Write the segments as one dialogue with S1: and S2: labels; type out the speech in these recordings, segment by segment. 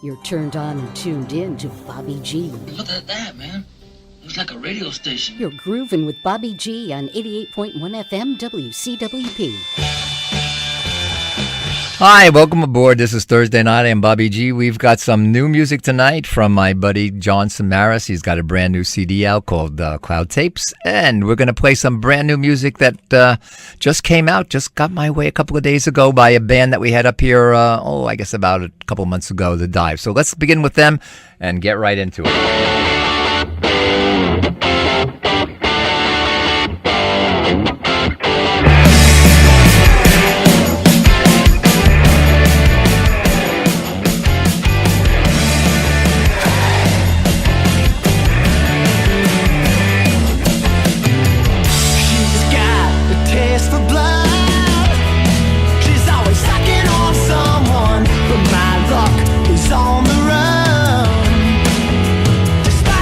S1: You're turned on and tuned in to Bobby G.
S2: Look at that, man. Looks like a radio station.
S1: You're grooving with Bobby G on 88.1 FM WCWP.
S3: Hi, welcome aboard. This is Thursday night. I'm Bobby G. We've got some new music tonight from my buddy John Samaras. He's got a brand new CD out called Cloud Tapes. And we're going to play some brand new music that just came out, just got my way a couple of days ago by a band that we had up here, I guess about a couple months ago, The Dive. So let's begin with them and get right into it.
S4: On the run, despite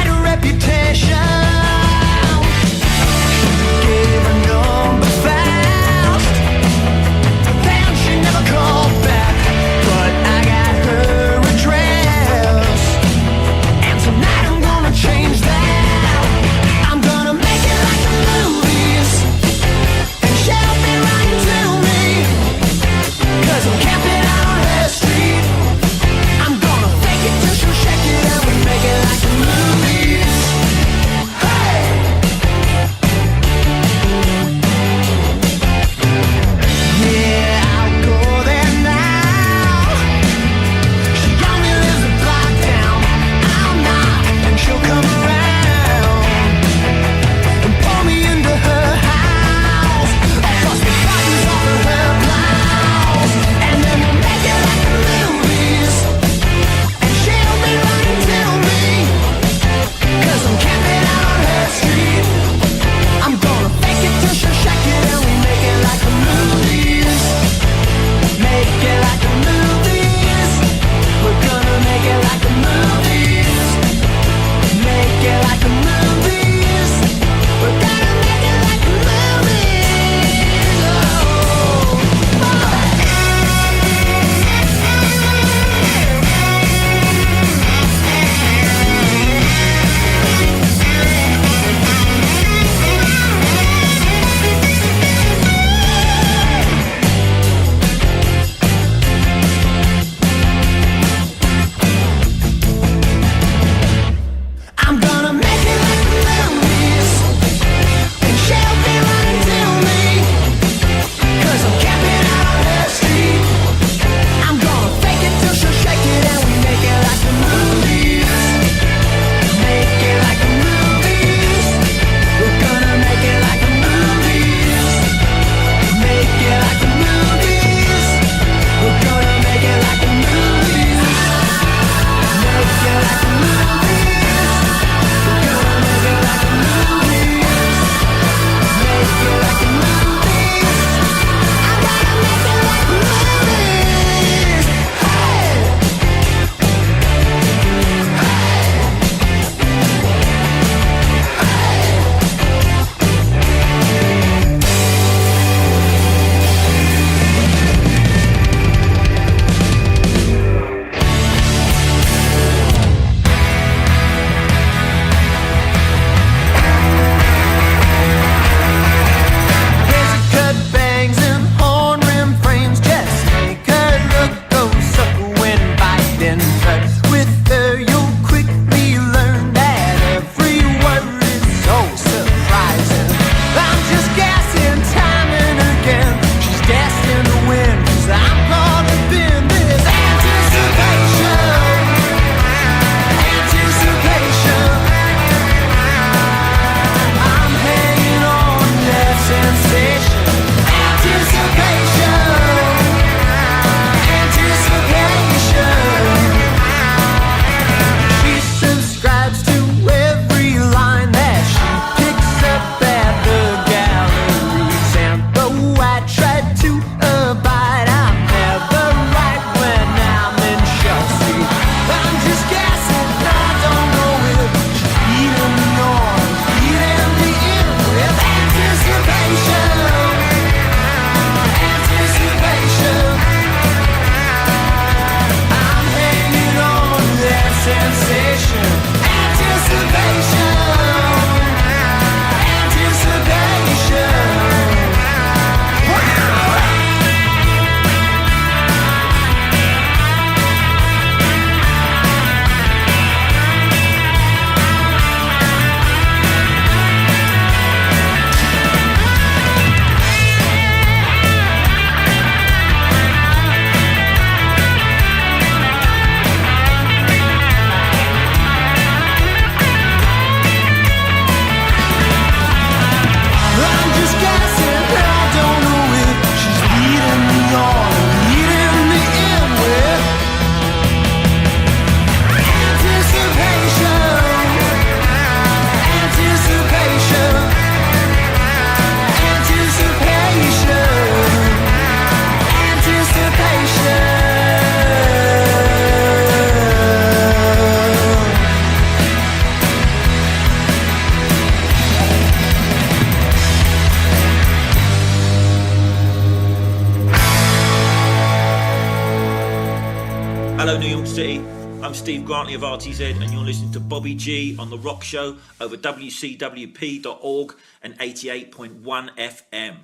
S4: York City. I'm Steve Grantley of RTZ, and you're listening to Bobby G on The Rock Show over WCWP.org and 88.1 FM.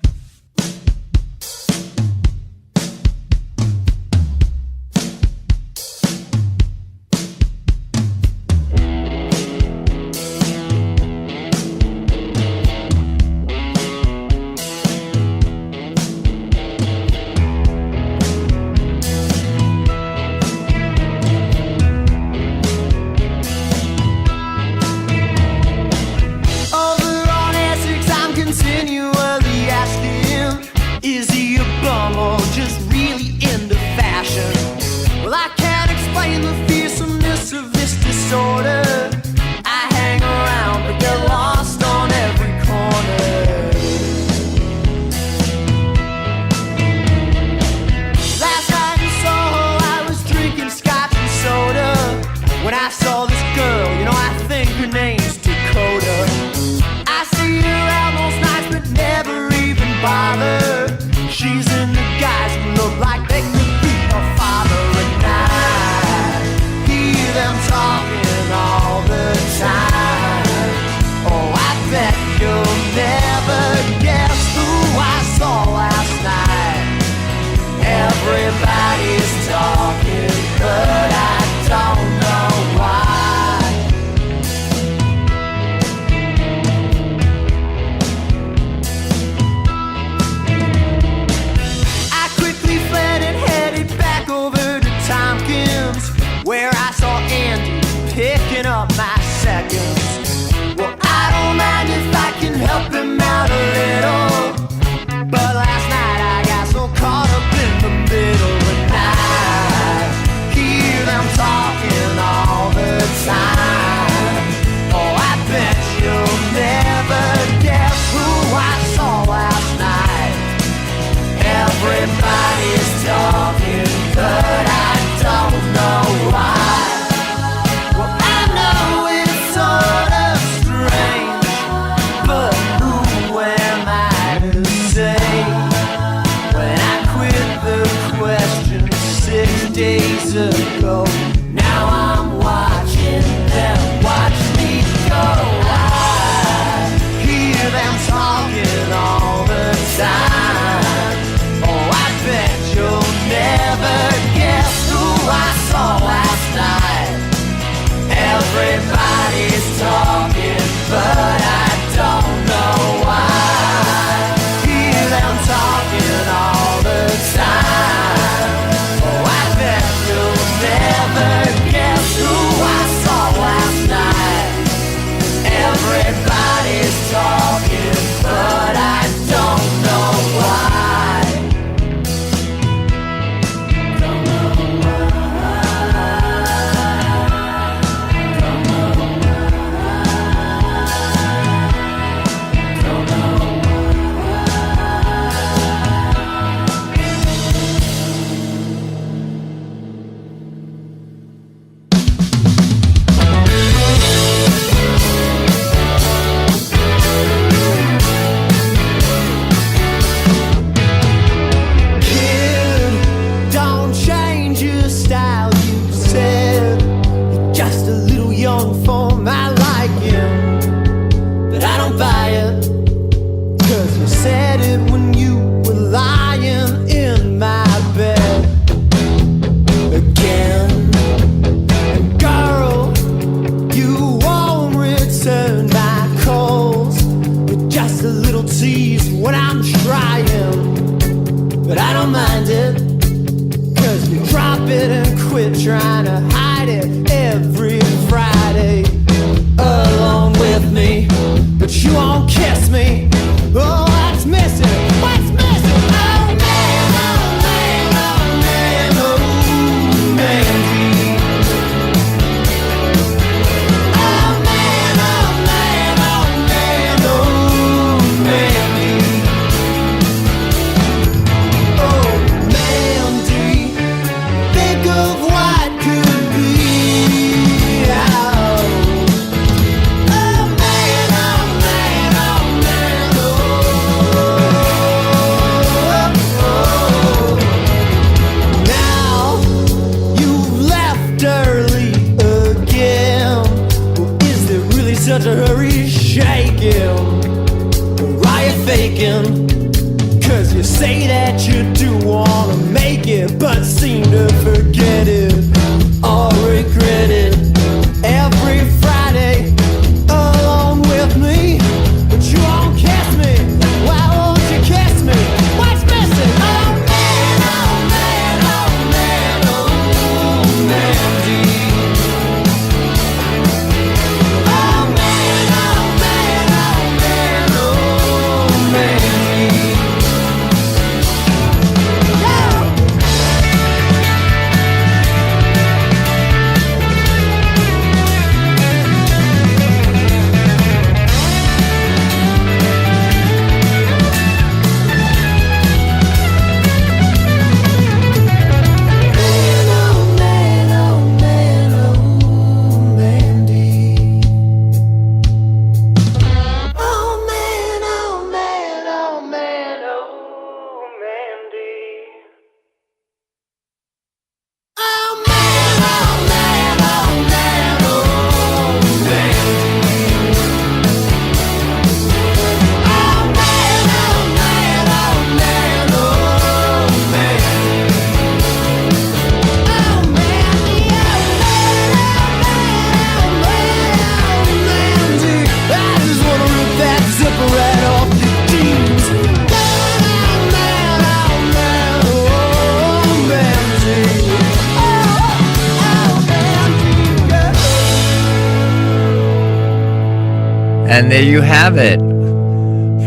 S3: And there you have it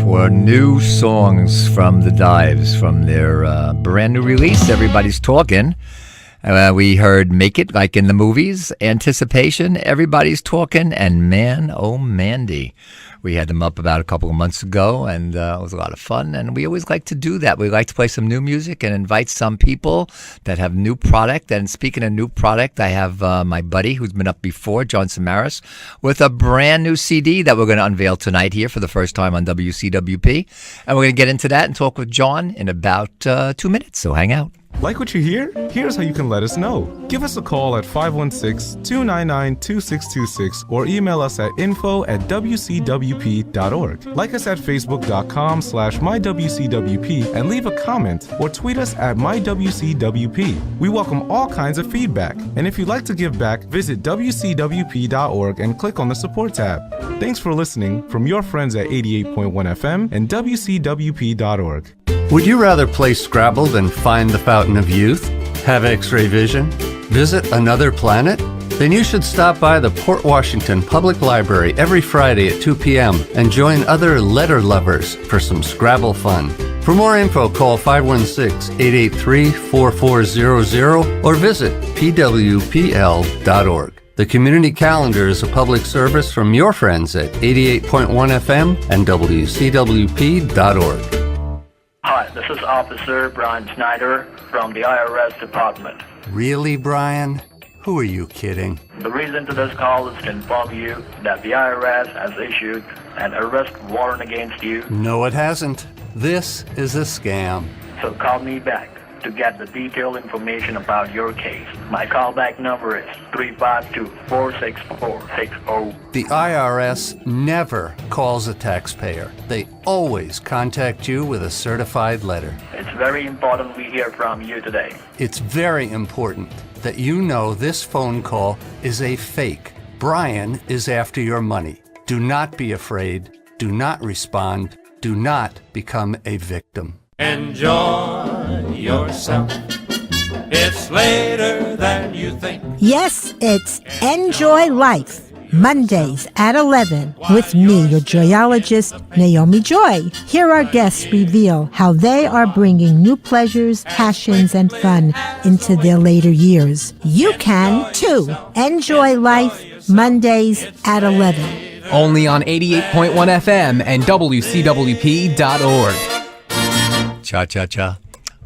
S3: for new songs from the Dives from their brand new release, Everybody's Talking. We heard Make It Like in the Movies, Anticipation, Everybody's Talking, and Man Oh Mandy. We had them up about a couple of months ago, and it was a lot of fun. And we always like to do that. We like to play some new music and invite some people that have new product. And speaking of new product, I have my buddy who's been up before, John Samaras, with a brand new CD that we're going to unveil tonight here for the first time on WCWP. And we're going to get into that and talk with John in about 2 minutes. So hang out.
S5: Like what you hear? Here's how you can let us know. Give us a call at 516-299-2626 or email us at info@wcwp.org. Like us at facebook.com/mywcwp and leave a comment or tweet us at mywcwp. We welcome all kinds of feedback. And if you'd like to give back, visit wcwp.org and click on the support tab. Thanks for listening from your friends at 88.1 FM and wcwp.org.
S6: Would you rather play Scrabble than find the fountain of youth? Have X-ray vision? Visit another planet? Then you should stop by the Port Washington Public Library every Friday at 2 p.m. and join other letter lovers for some Scrabble fun. For more info, call 516-883-4400 or visit pwpl.org. The Community Calendar is a public service from your friends at 88.1 FM and wcwp.org.
S7: Hi, this is Officer Brian Snyder from the IRS Department.
S6: Really, Brian? Who are you kidding?
S7: The reason to this call is to inform you that the IRS has issued an arrest warrant against you.
S6: No, it hasn't. This is a scam.
S7: So call me back to get the detailed information about your case. My callback number is 352-464-60.
S6: The IRS never calls a taxpayer. They always contact you with a certified letter.
S7: It's very important we hear from you today.
S6: It's very important that you know this phone call is a fake. Brian is after your money. Do not be afraid. Do not respond. Do not become a victim.
S8: Enjoy yourself. It's later than you think.
S9: Yes, it's Enjoy Life, Mondays at 11 with me, your joyologist, Naomi Joy. Here our guests reveal how they are bringing new pleasures, passions, and fun into their later years. You can, too. Enjoy Life, Mondays at 11.
S10: Only on 88.1 FM and WCWP.org.
S3: Cha-cha-cha.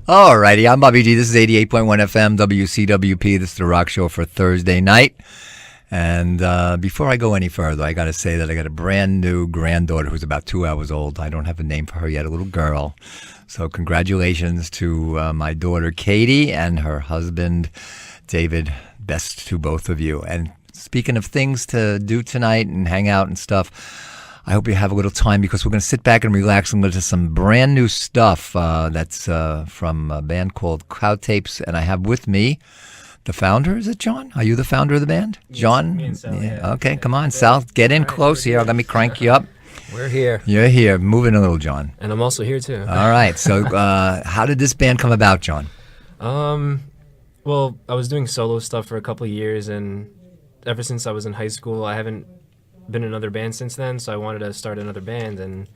S3: All righty, I'm Bobby G. This is 88.1 FM, WCWP. This is The Rock Show for Thursday night. And before I go any further, I got to say that I got a brand new granddaughter who's about 2 hours old. I don't have a name for her yet, a little girl. So congratulations to my daughter, Katie, and her husband, David. Best to both of you. And speaking of things to do tonight and hang out and stuff, I hope you have a little time because we're going to sit back and relax and listen to some brand new stuff that's from a band called Cloud Tapes. And I have with me the founder. Is it John? Are you the founder of the band? Yes, John?
S11: Me and Sal, yeah.
S3: Okay, come on, Sal. Get in close here. Let me crank you up.
S11: We're here.
S3: You're here. Moving a little, John.
S11: And I'm also here, too.
S3: All right. So how did this band come about, John?
S11: Well, I was doing solo stuff for a couple of years, and ever since I was in high school, I haven't been in another band since then, so I wanted to start another band. And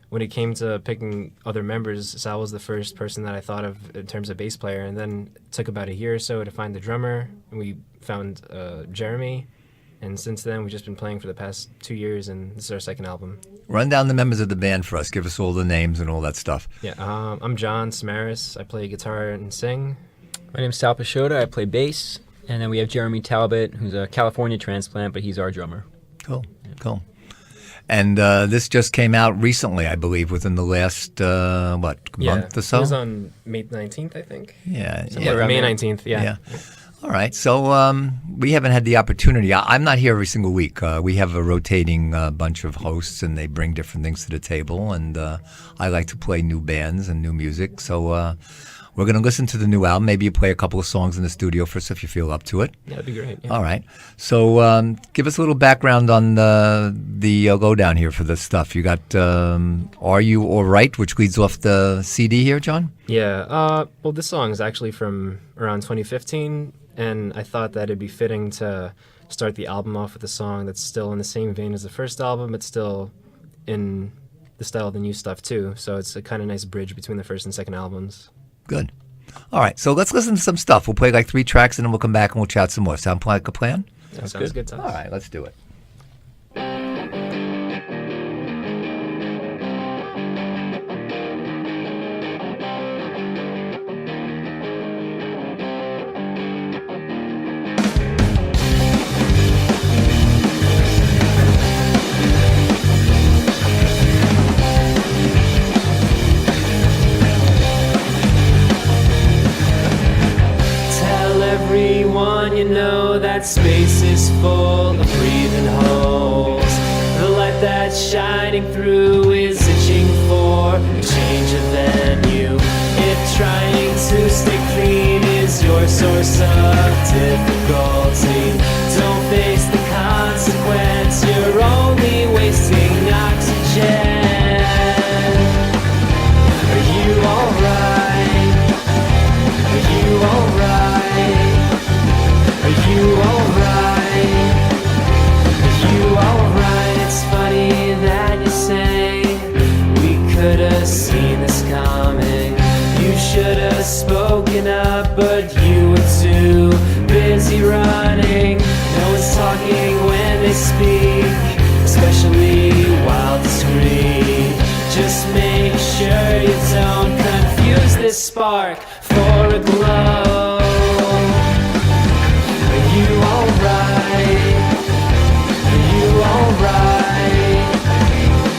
S11: when it came to picking other members, Sal was the first person that I thought of in terms of bass player. And then it took about a year or so to find the drummer. And we found Jeremy, and since then we've just been playing for the past 2 years, and this is our second album.
S3: Run down the members of the band for us. Give us all the names and all that stuff.
S11: Yeah, I'm John Samaras. I play guitar and sing.
S12: My name's Sal Pashota. I play bass. And then we have Jeremy Talbot, who's a California transplant, but he's our drummer.
S3: Cool. Cool. And this just came out recently, I believe, within the last, month or so?
S11: It was on May 19th, I think.
S3: Yeah.
S11: May 19th, yeah.
S3: All right. So we haven't had the opportunity. I'm not here every single week. We have a rotating bunch of hosts, and they bring different things to the table. And I like to play new bands and new music. So we're going to listen to the new album. Maybe you play a couple of songs in the studio for us if you feel up to it.
S11: Yeah, that'd be great. Yeah.
S3: All right. So give us a little background on the lowdown here for this stuff. You got Are You All Right, which leads off the CD here, John?
S11: Yeah. This song is actually from around 2015, and I thought that it'd be fitting to start the album off with a song that's still in the same vein as the first album, but still in the style of the new stuff too. So it's a kind of nice bridge between the first and second albums.
S3: Good. All right, so let's listen to some stuff. We'll play like 3 tracks, and then we'll come back and we'll chat some more. Sound like a plan?
S11: That sounds good to us.
S3: All right, let's do it.
S13: You know that space is full of breathing holes. The light that's shining through is itching for a change of venue. If trying to stay clean is your source of difficulty, don't face the consequence, you're only wasting oxygen. Are you alright? Are you alright? Are you alright? Are you alright? It's funny that you say we could have seen this coming. You should have spoken up, but you were too busy running. No one's talking when they speak, especially while discreet. Just make sure you don't confuse this spark for a glow. Are you alright? Are you alright?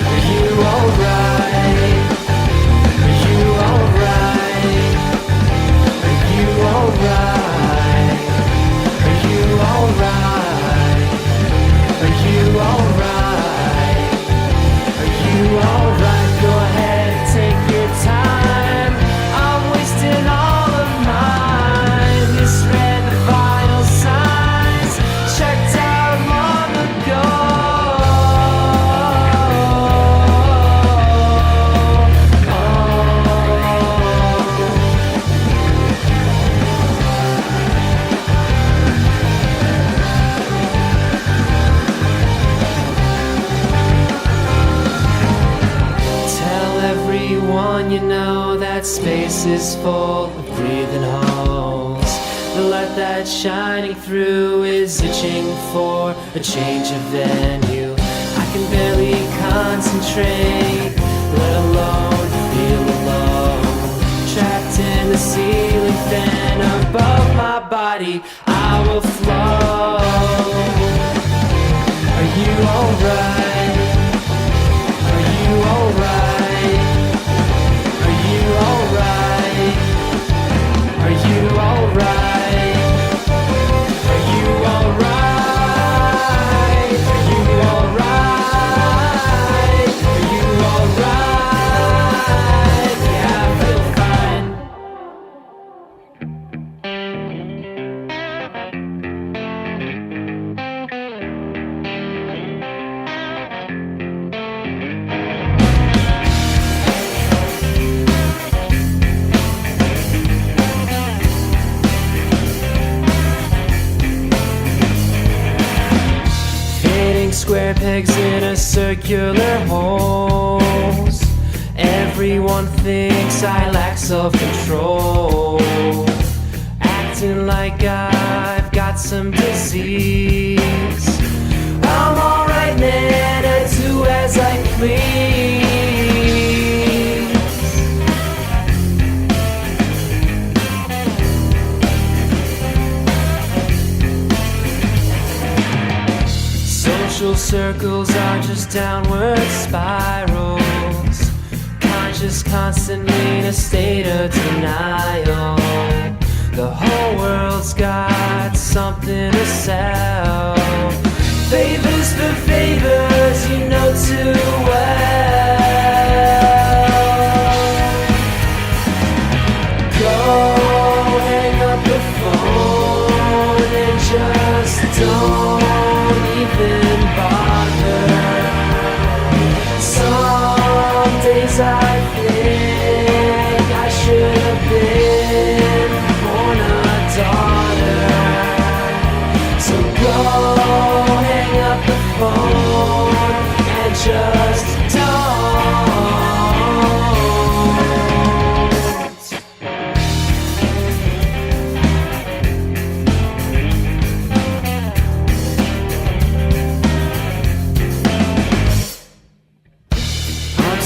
S13: Are you alright? Are you alright? Are you alright? Are you alright? Are you alright? Are you alright? Go ahead, take your time. I'm wasting all of mine. Misread the vital signs, checked out long ago. Tell everyone you know that space is full of breathing holes. The light that's shining through is itching for a change of venue. I can barely concentrate, let alone feel alone. Trapped in the ceiling fan above my body, I will flow. Are you alright? Are you alright? Are you alright? Are you alright? Are you alright? Are you alright? Are you alright? Yeah, I feel fine. Fitting square pegs in a circular holes. Everyone thinks I lack self-control, acting like I've got some disease. I'm alright, man, I do as I please. Social circles are just downward spirals. Conscious constantly in a state of denial. The whole world's got something to sell. Favors for favors, you know too well. Go hang up the phone and just don't even bother. Some days I think I should have been born a daughter. So go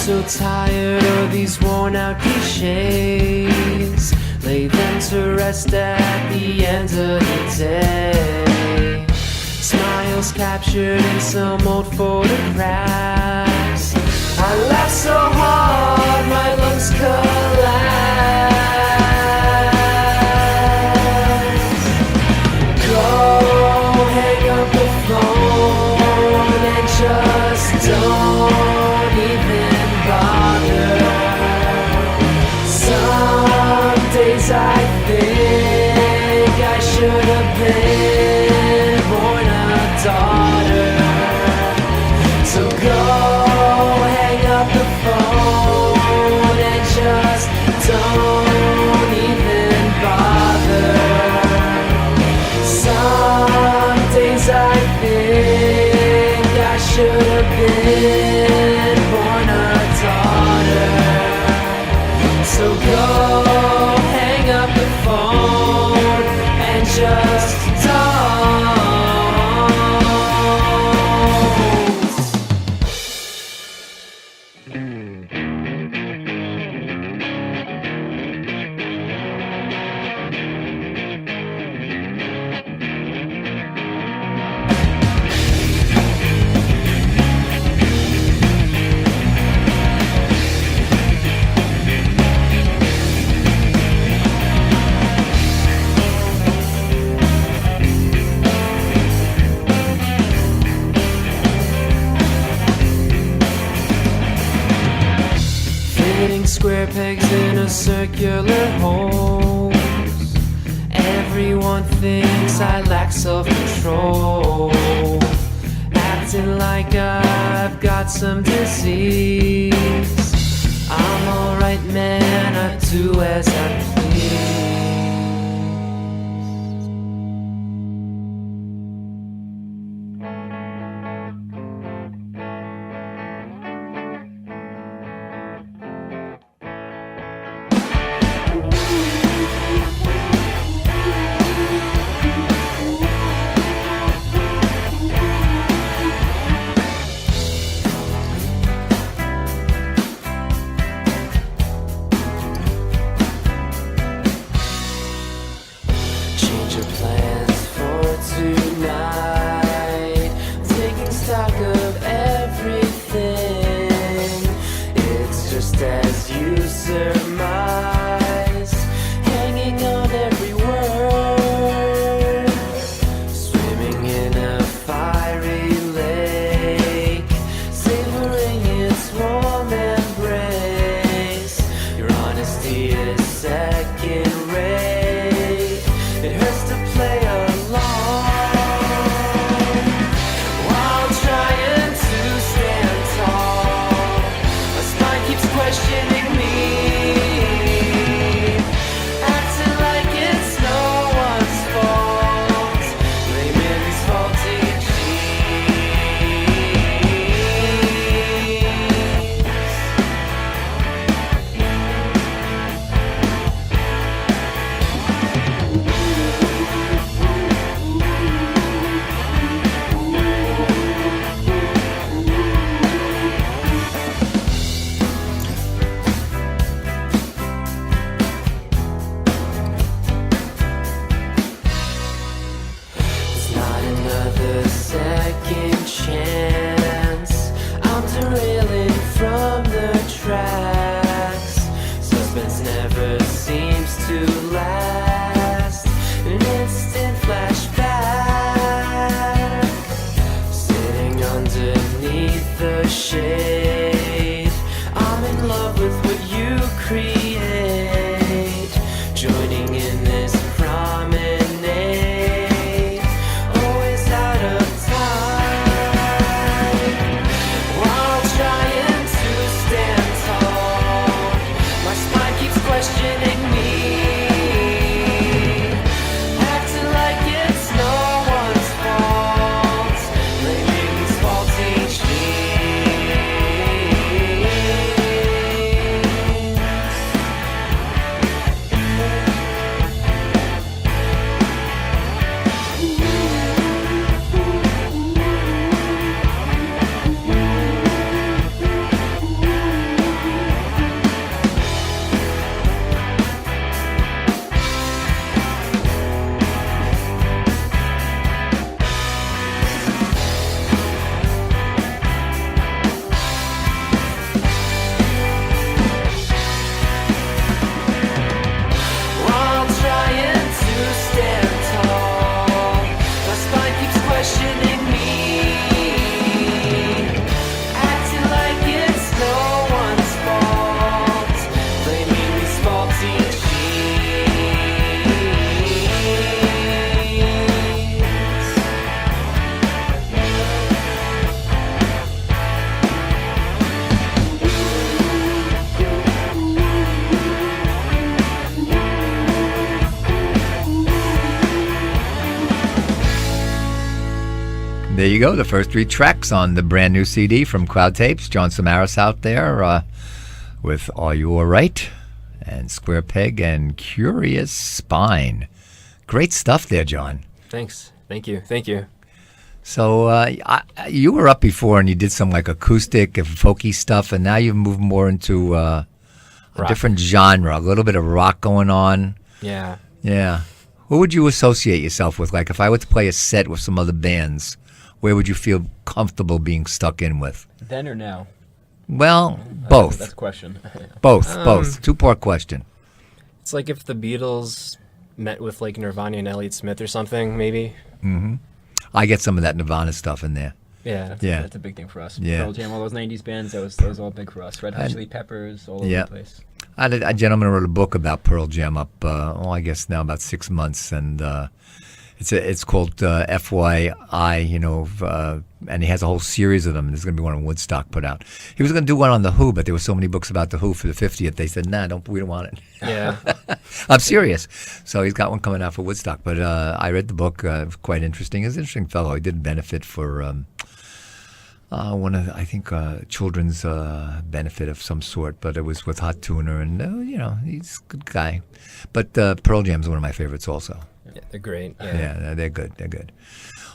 S13: so tired of these worn out cliches. Lay them to rest at the end of the day. Smiles captured in some old photographs. I laughed so hard my lungs collapsed. Go hang up the phone and just don't even bother. Some days I think I should have been born a daughter. So go hang up the phone and just don't even bother. Some days I think I should have been born a daughter. So go hang up the phone and just don't. Fitting square pegs in a circular hole. Everyone thinks I lack self-control. Acting like I've got some disease. I'm alright, man, I do as I please. Change your plans for tonight. Taking stock of everything. It's just as you surmise. Hanging on every word. Swimming in a fiery lake. Savoring its warm embrace. Your honesty is second rate. It hurts to play along while trying to stand tall. My spine keeps questioning me, acting like it's no one's fault. Blaming these faulty It's not another second chance. I'm derailing from the tracks. Suspense never seems to last. An instant flashback. Sitting underneath the shade. I'm in love with what you create. Joining in this promenade. Always out of time.
S3: There you go. The first 3 tracks on the brand new CD from Cloud Tapes. John Samaras out there with Are You Alright? And Square Peg and Curious Spine. Great stuff there, John.
S11: Thanks. Thank you.
S3: So you were up before and you did some like acoustic and folky stuff, and now you've moved more into a different genre, a little bit of rock going on.
S11: Yeah.
S3: Yeah. Who would you associate yourself with? Like if I were to play a set with some other bands, where would you feel comfortable being stuck in with?
S12: Then or now?
S3: Well, both.
S12: That's a question.
S3: Both. 2-part question.
S11: It's like if the Beatles met with like Nirvana and Elliott Smith or something, maybe.
S3: Mm-hmm. I get some of that Nirvana stuff in there.
S11: Yeah.
S12: That's a big thing for us.
S3: Yeah.
S12: Pearl Jam, all those 90s bands, that was all big for us. Red Hot Chili Peppers, all over the place.
S3: I had a gentleman wrote a book about Pearl Jam up, I guess now about 6 months, and it's called FYI, and he has a whole series of them. There's going to be one on Woodstock put out. He was going to do one on The Who, but there were so many books about The Who for the 50th. They said, we don't want it.
S11: Yeah.
S3: I'm serious. So he's got one coming out for Woodstock. But I read the book. It was quite interesting. He's an interesting fellow. He did benefit for children's benefit of some sort, but it was with Hot Tuner, and he's a good guy. But Pearl Jam's one of my favorites also.
S11: Yeah, they're great.
S3: Yeah, they're good.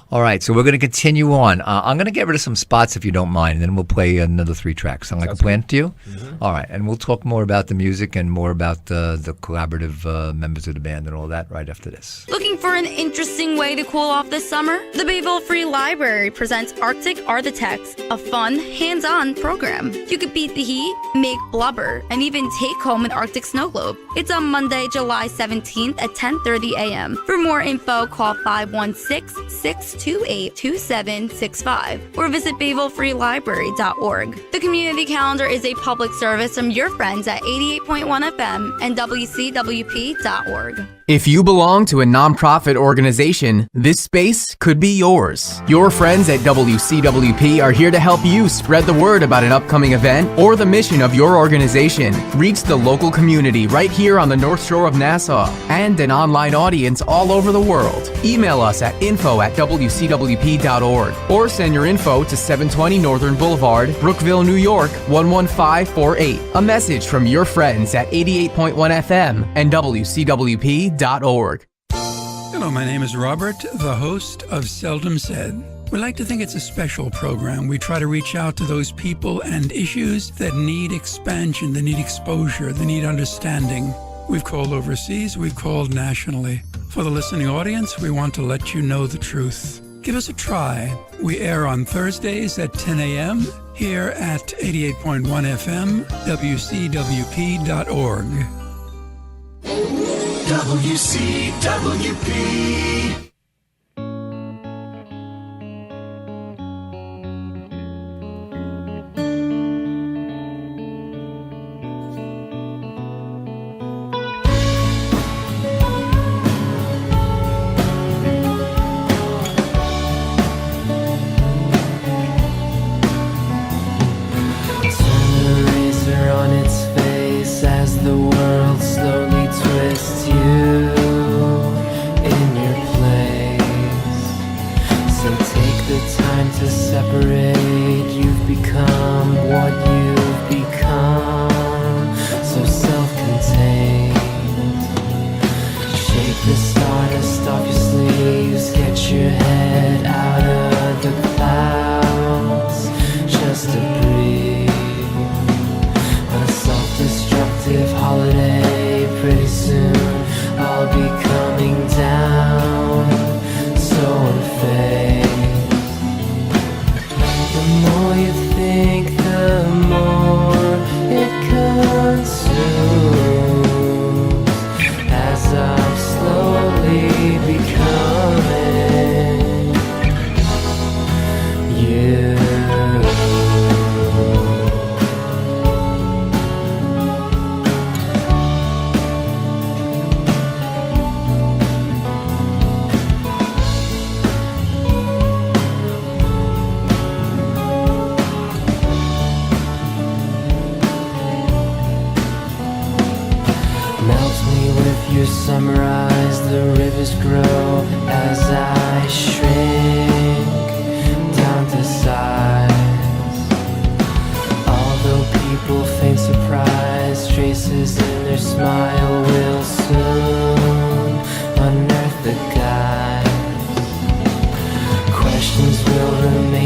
S3: All right, so we're going to continue on. I'm going to get rid of some spots if you don't mind, and then we'll play another 3 tracks. Sound like a plan to you?
S11: Mm-hmm.
S3: All right, and we'll talk more about the music and more about the collaborative members of the band and all that right after this.
S14: Looking for an interesting way to cool off this summer? The Bayville Free Library presents Arctic Architects, a fun, hands-on program. You could beat the heat, make blubber, and even take home an Arctic snow globe. It's on Monday, July 17th at 10:30 a.m. For more info, call 516-628-2765 or visit BayvilleFreeLibrary.org. The community calendar is a public service from your friends at 88.1 FM and WCWP.org.
S10: If you belong to a nonprofit organization, this space could be yours. Your friends at WCWP are here to help you spread the word about an upcoming event or the mission of your organization. Reach the local community right here on the North Shore of Nassau and an online audience all over the world. Email us at info@wcwp.org or send your info to 720 Northern Boulevard, Brookville, New York 11548. A message from your friends at 88.1 FM and WCWP.org.
S15: Hello, my name is Robert, the host of Seldom Said. We like to think it's a special program. We try to reach out to those people and issues that need expansion, that need exposure, that need understanding. We've called overseas, we've called nationally. For the listening audience, we want to let you know the truth. Give us a try. We air on Thursdays at 10 a.m. here at 88.1 FM, WCWP.org.
S13: WCWP.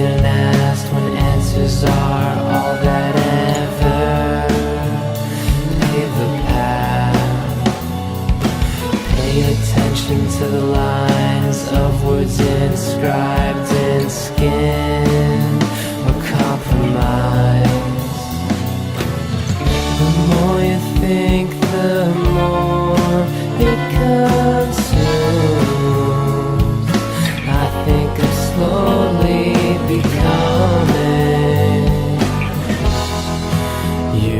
S13: being asked when answers are all that ever pave the path. Pay attention to the lines of words inscribed in skin or compromise. The more you think, the more it consumes. I think I'm slowly becoming you.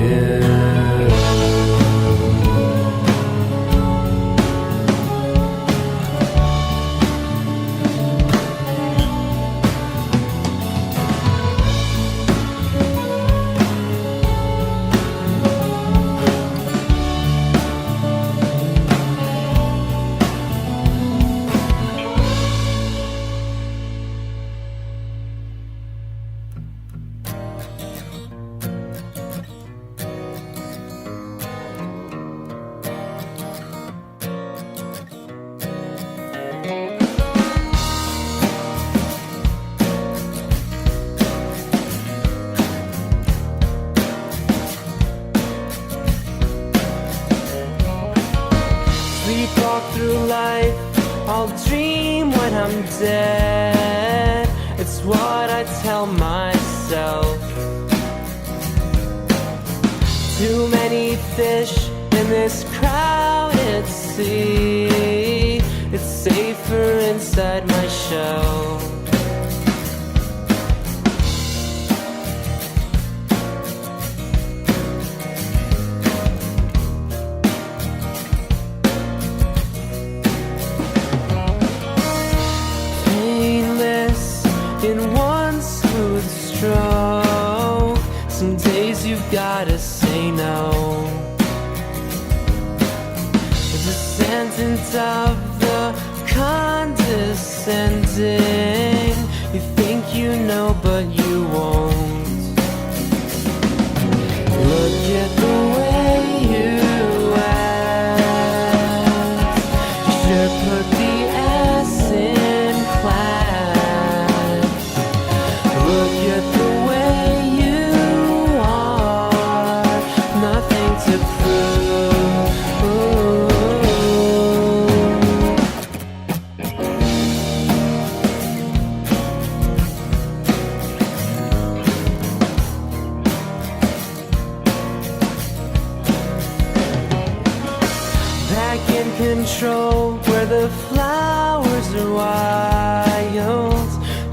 S13: Sleepwalk through life, I'll dream when I'm dead. It's what I tell myself. Too many fish in this crowded sea. It's safer inside my shell. In one smooth stroke, some days you've gotta say no. The descendant of the condescending. You think you know, but you won't. Look at the way you act. You should put the S in class. Look at the way you are, nothing to prove. Back in control where the flowers are wild.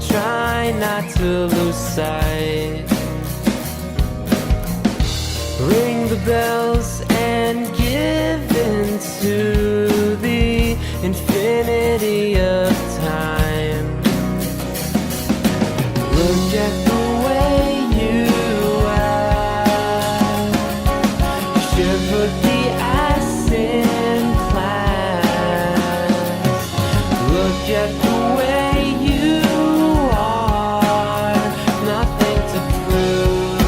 S13: Try not to lose sight. Ring the bells and give in to the infinity of time. Look at the way you act. You should put the ass in class. Look at the way you are, nothing to prove.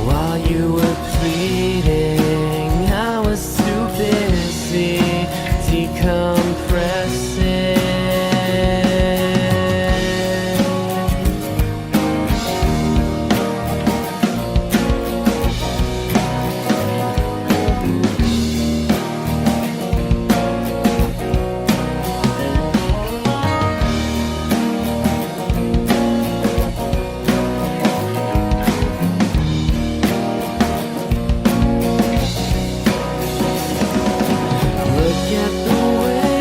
S13: While you were pleading, I was too busy decompressing. Look at the way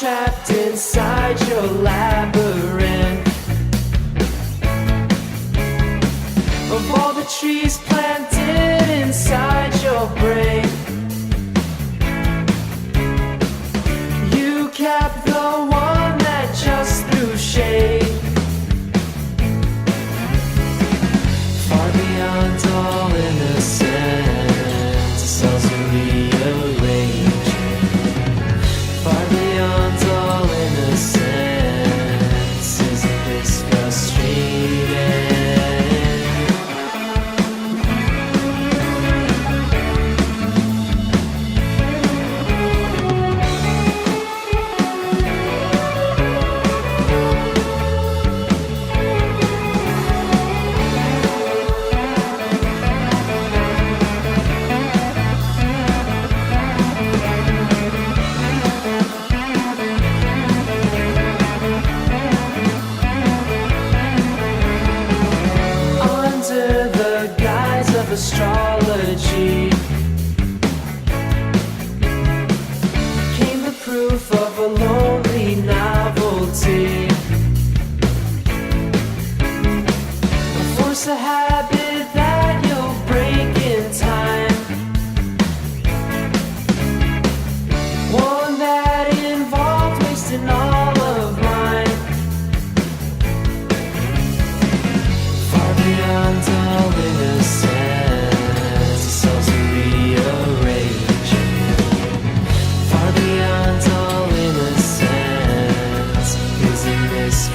S13: trapped inside your labyrinth of all the trees planted inside your brain. You kept the one that just threw shade far beyond all innocence. Cells are rearranging far beyond all innocence. Isn't this frustrating? Astrology came the proof of a lonely novelty, a force of habit that you'll break in time, one that involved wasting all of mine, far beyond all innocence.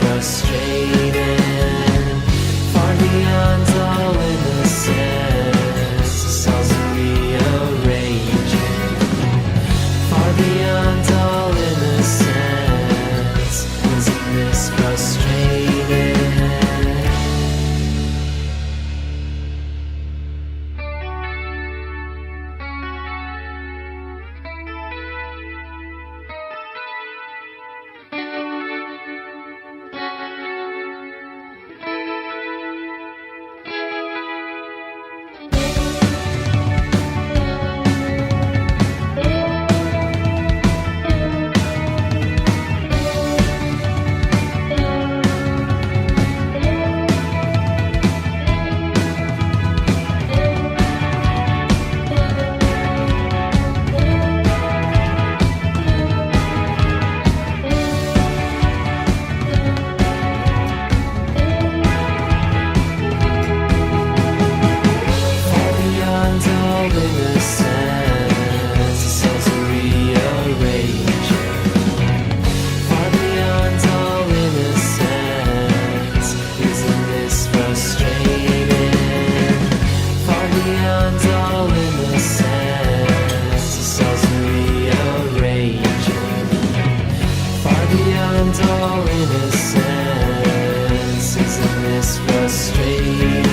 S13: Frustrating, far beyond all innocence. The cells are rearranging, far beyond all innocence. Isn't this frustrating?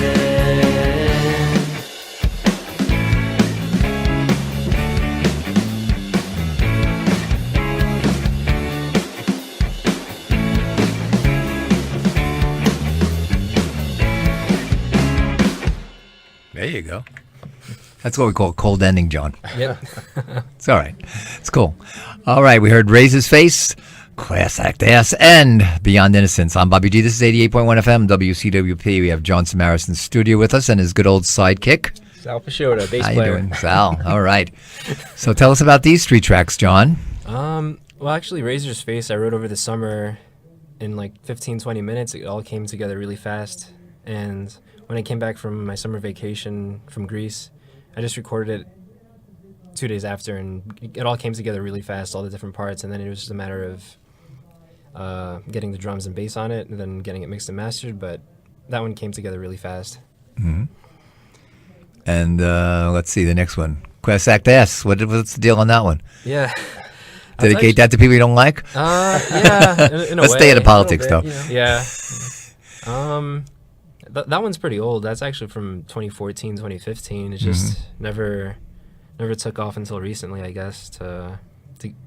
S3: There you go. That's what we call a cold ending, John.
S11: Yep.
S3: It's all right. It's cool. All right, we heard Raise His Face, Class Act Ass, and Beyond Innocence. I'm Bobby G. This is 88.1 FM, WCWP. We have John Samaras in the studio with us and his good old sidekick.
S12: Sal Pashota, bass
S3: How
S12: player.
S3: you doing, Sal? All right. So tell us about these 3 tracks, John.
S11: Well, actually, Razor's Face I wrote over the summer in like 15, 20 minutes. It all came together really fast. And when I came back from my summer vacation from Greece, I just recorded it 2 days after, and it all came together really fast, all the different parts, and then it was just a matter of getting the drums and bass on it, and then getting it mixed and mastered, but that one came together really fast.
S3: Mm-hmm. And let's see, the next one. Class Act S. What's the deal on that one?
S11: Yeah.
S3: Dedicate that to people you don't like?
S11: Yeah, in a
S3: Let's
S11: way.
S3: stay out of politics, though.
S11: Yeah. That one's pretty old. That's actually from 2014, 2015. It just never took off until recently, I guess, to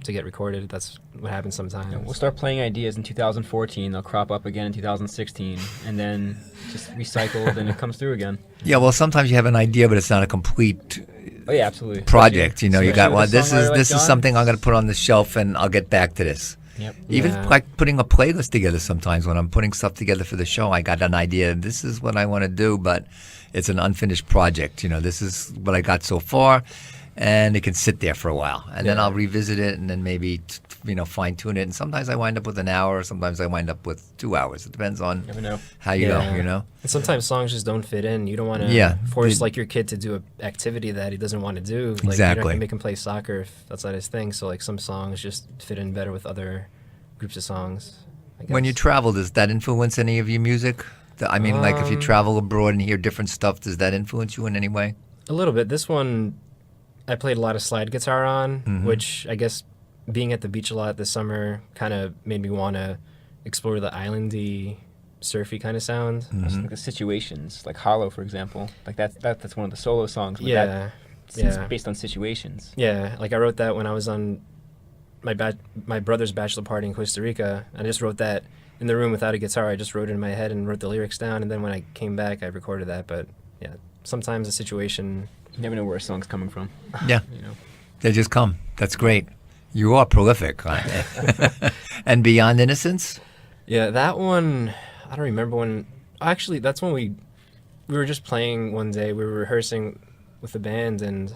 S11: get recorded. That's what happens sometimes.
S12: Yeah, we'll start playing ideas in 2014. They'll crop up again in 2016, and then just recycled, and it comes through again.
S3: Yeah, well, sometimes you have an idea, but it's not a complete
S12: absolutely
S3: project. You know, you got,
S12: Especially
S3: well,
S12: with a
S3: this
S12: songwriter like
S3: is
S12: John.
S3: something I'm going to put on the shelf, and I'll get back to this.
S12: Yep.
S3: Even
S11: Yeah.
S3: like putting a playlist together sometimes when I'm putting stuff together for the show, I got an idea. This is what I want to do, but it's an unfinished project. This is what I got so far, and it can sit there for a while. And then
S11: Yeah.
S3: I'll revisit it and then maybe, fine tune it. And sometimes I wind up with an hour, sometimes I wind up with 2 hours. It depends on
S12: Never know.
S3: how you go,
S11: And sometimes songs just don't fit in. You don't want to
S3: Yeah.
S11: force
S3: They-
S11: like your kid to do an activity that he doesn't want to do. Like,
S3: Exactly.
S11: You're not gonna make him play soccer if that's not his thing. So like some songs just fit in better with other groups of songs. I guess.
S3: When you travel, does that influence any of your music? I mean, like if you travel abroad and hear different stuff, does that influence you in any way?
S11: A little bit. This one, I played a lot of slide guitar on,
S3: Mhm.
S11: which I guess being at the beach a lot this summer kind of made me want to explore the islandy, surfy kind of sound.
S3: Mm-hmm.
S12: Like the situations, like Hollow, for example. Like that's one of the solo songs. But
S11: Yeah,
S12: that seems
S11: yeah.
S12: based on situations.
S11: Yeah, like I wrote that when I was on my brother's bachelor party in Costa Rica. I just wrote that in the room without a guitar. I just wrote it in my head and wrote the lyrics down, and then when I came back, I recorded that. But yeah, sometimes a situation.
S12: You never know where a song's coming from.
S3: Yeah. They just come. That's great. You are prolific. And Beyond Innocence?
S11: Yeah, that one, I don't remember when. Actually, that's when we were just playing one day. We were rehearsing with the band, and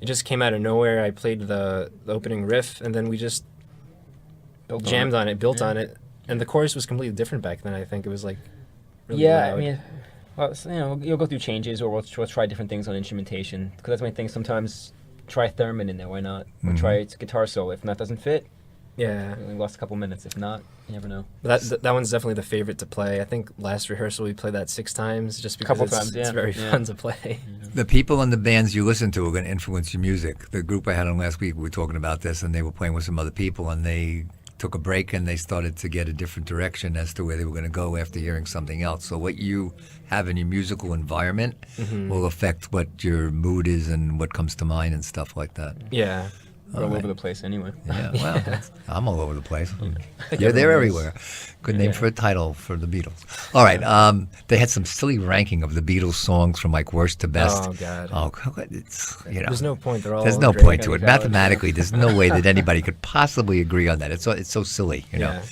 S11: it just came out of nowhere. I played the opening riff, and then we just jammed on it, built on it. And the chorus was completely different back then. I think it was like really loud.
S12: I mean, well, you'll go through changes, or we'll try different things on instrumentation. Because that's my thing. Sometimes try theremin in there. Why not? Or try its guitar solo. If that doesn't fit,
S11: Yeah.
S12: we lost a couple minutes. If not, you never know.
S11: But that one's definitely the favorite to play. I think last rehearsal we played that 6 times just because
S12: Couple
S11: it's,
S12: times,
S11: it's
S12: yeah.
S11: very
S12: Yeah.
S11: fun to play.
S3: The people and the bands you listen to are going to influence your music. The group I had on last week, we were talking about this, and they were playing with some other people, and they took a break and they started to get a different direction as to where they were going to go after hearing something else. So what you have in your musical environment will affect what your mood is and what comes to mind and stuff like that.
S11: Yeah.
S12: We're all over the place anyway.
S3: Yeah, well, I'm all over the place.
S12: think
S3: You're there
S12: everyone is.
S3: everywhere. Good name for a title for the Beatles. All right, they had some silly ranking of the Beatles songs from like worst to best.
S11: Oh, God.
S3: Oh, it's
S11: There's no point. They're all
S3: There's no
S11: great.
S3: point to it. Mathematically, there's no way that anybody could possibly agree on that. It's so silly, you know.
S11: Yeah.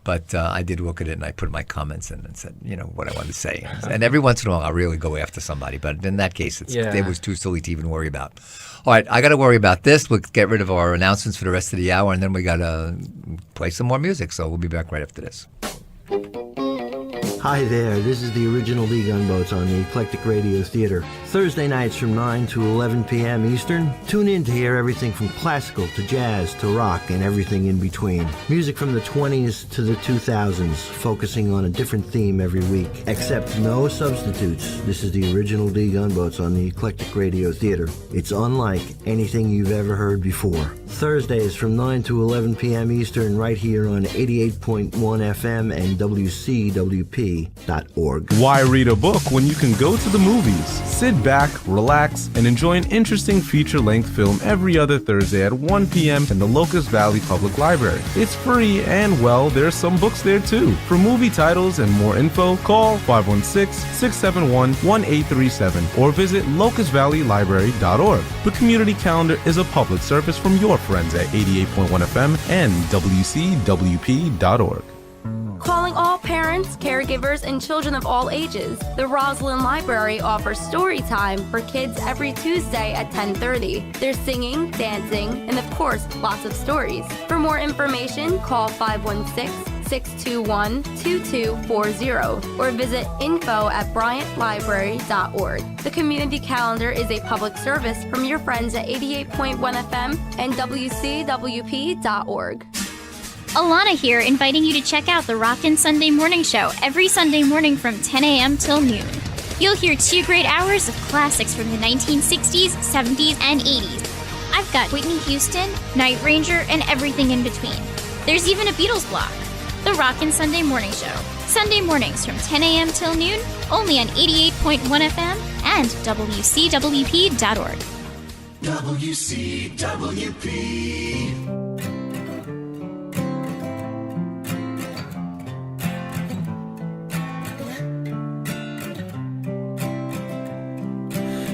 S3: But I did look at it and I put my comments in and said, what I wanted to say. And every once in a while, I'll really go after somebody. But in that case, it was too silly to even worry about. All right, I got to worry about this. We'll get rid of our announcements for the rest of the hour, and then we got to play some more music. So we'll be back right after this.
S16: Hi there, this is the original Lee Gunboats on the Eclectic Radio Theater. Thursday nights from 9 to 11 p.m. Eastern. Tune in to hear everything from classical to jazz to rock and everything in between. Music from the 20s to the 2000s, focusing on a different theme every week. Except no substitutes. This is the original Lee Gunboats on the Eclectic Radio Theater. It's unlike anything you've ever heard before. Thursdays from 9 to 11 p.m. Eastern right here on 88.1 FM and WCWP.org.
S5: Why read a book when you can go to the movies? Sit back, relax, and enjoy an interesting feature-length film every other Thursday at 1 p.m. in the Locust Valley Public Library. It's free and, well, there's some books there too. For movie titles and more info, call 516-671-1837 or visit locustvalleylibrary.org. The community calendar is a public service from your friends at 88.1 FM and WCWP.org.
S17: Calling all parents, caregivers, and children of all ages. The Roslyn Library offers story time for kids every Tuesday at 10:30. There's singing, dancing, and of course, lots of stories. For more information, call 516-621-2240 or visit info@bryantlibrary.org. The community calendar is a public service from your friends at 88.1 FM and WCWP.org.
S18: Alana here, inviting you to check out the Rockin' Sunday Morning Show every Sunday morning from 10 a.m. till noon. You'll hear 2 great hours of classics from the 1960s, 70s, and 80s. I've got Whitney Houston, Night Ranger, and everything in between. There's even a Beatles block. The Rockin' Sunday Morning Show. Sunday mornings from 10 a.m. till noon, only on 88.1 FM and WCWP.org.
S13: WCWP.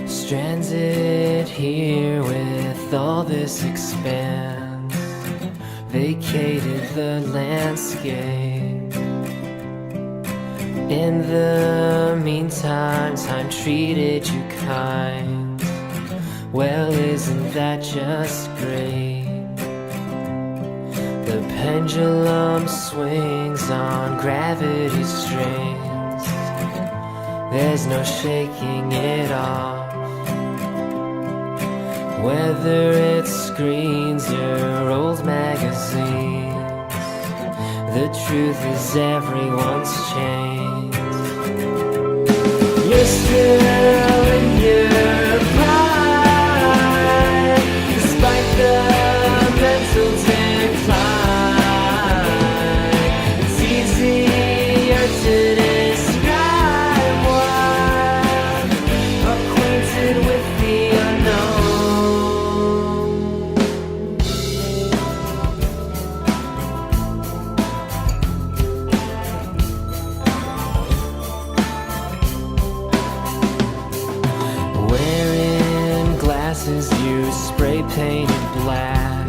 S13: Stranded here with all this expanse, vacated the landscape. In the meantime, time treated you kind. Well, isn't that just great? The pendulum swings on gravity's strings. There's no shaking it off. Whether it's screens or old magazines, the truth is everyone's changed. You're still in your prime, despite the mental decline. It's easier to describe one acquainted with the unknown. You spray painted black,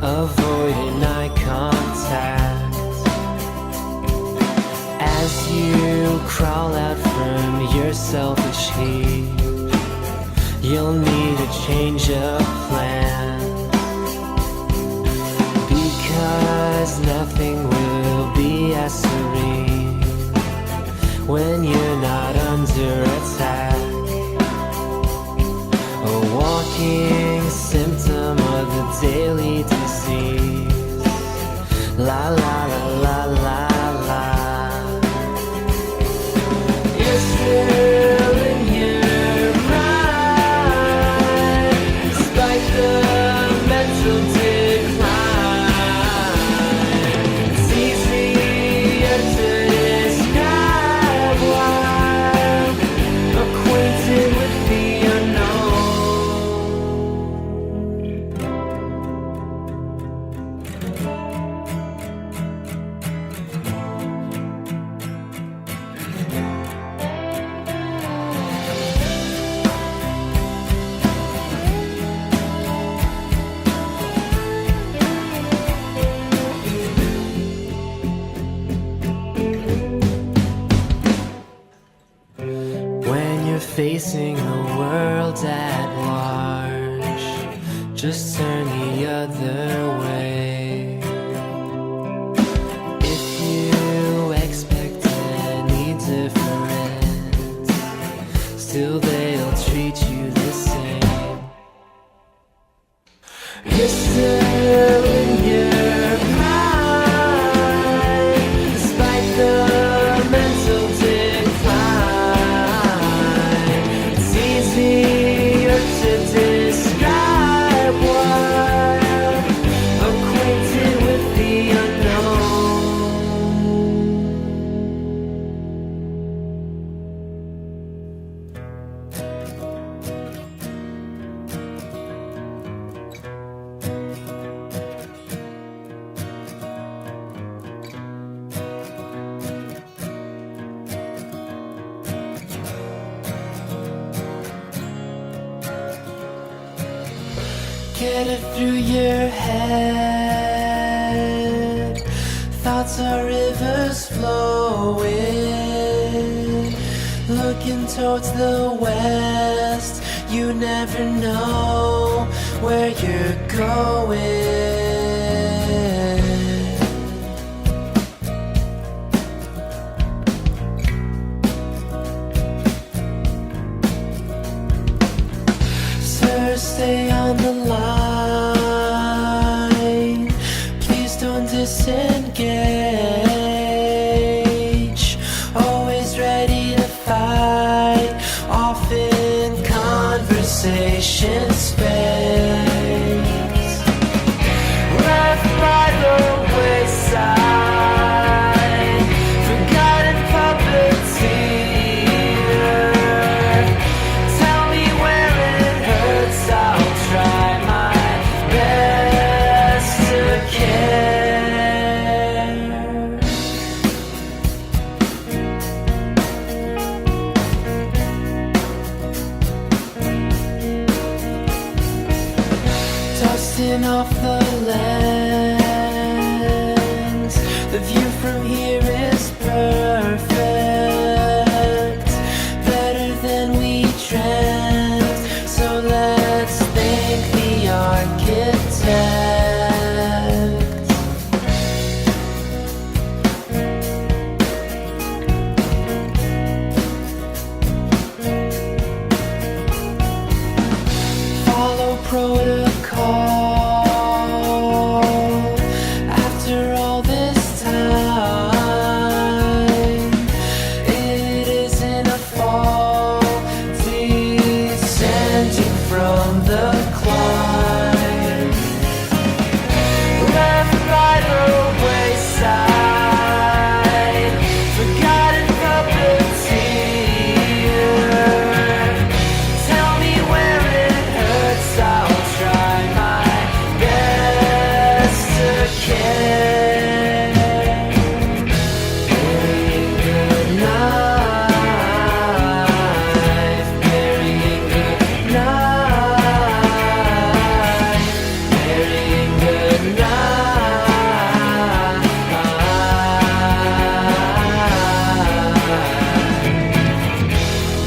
S13: avoiding eye contact. As you crawl out from your selfish heat, you'll need a change of plan, because nothing will be as serene when you're not under attack. A walking symptom of the daily disease. La la la la la la. You're still in your prime, despite the mental decline. It's easier to describe one acquainted with the unknown. When you're facing the world at large, just turn the other way. If you expect any different, still they'll treat you the same. You're still in your prime, despite the mental decline. It's easier to describe one acquainted with the unknown. Get it through your head. Thoughts are rivers flowing, looking towards the west. You never know where you're going. Sir, stay on the line. Please don't disengage. Always ready to fight. Often conversation space. drifting off the lands. The view from here is perfect, better than we dreamt. So let's thank the architect. Follow protocol. After all this time, it isn't a fall, descending from the climb. Left by the wayside, forgotten puppeteer. Tell me where it hurts, I'll try my best to care. Burying good knife, burying good knife, burying good knife,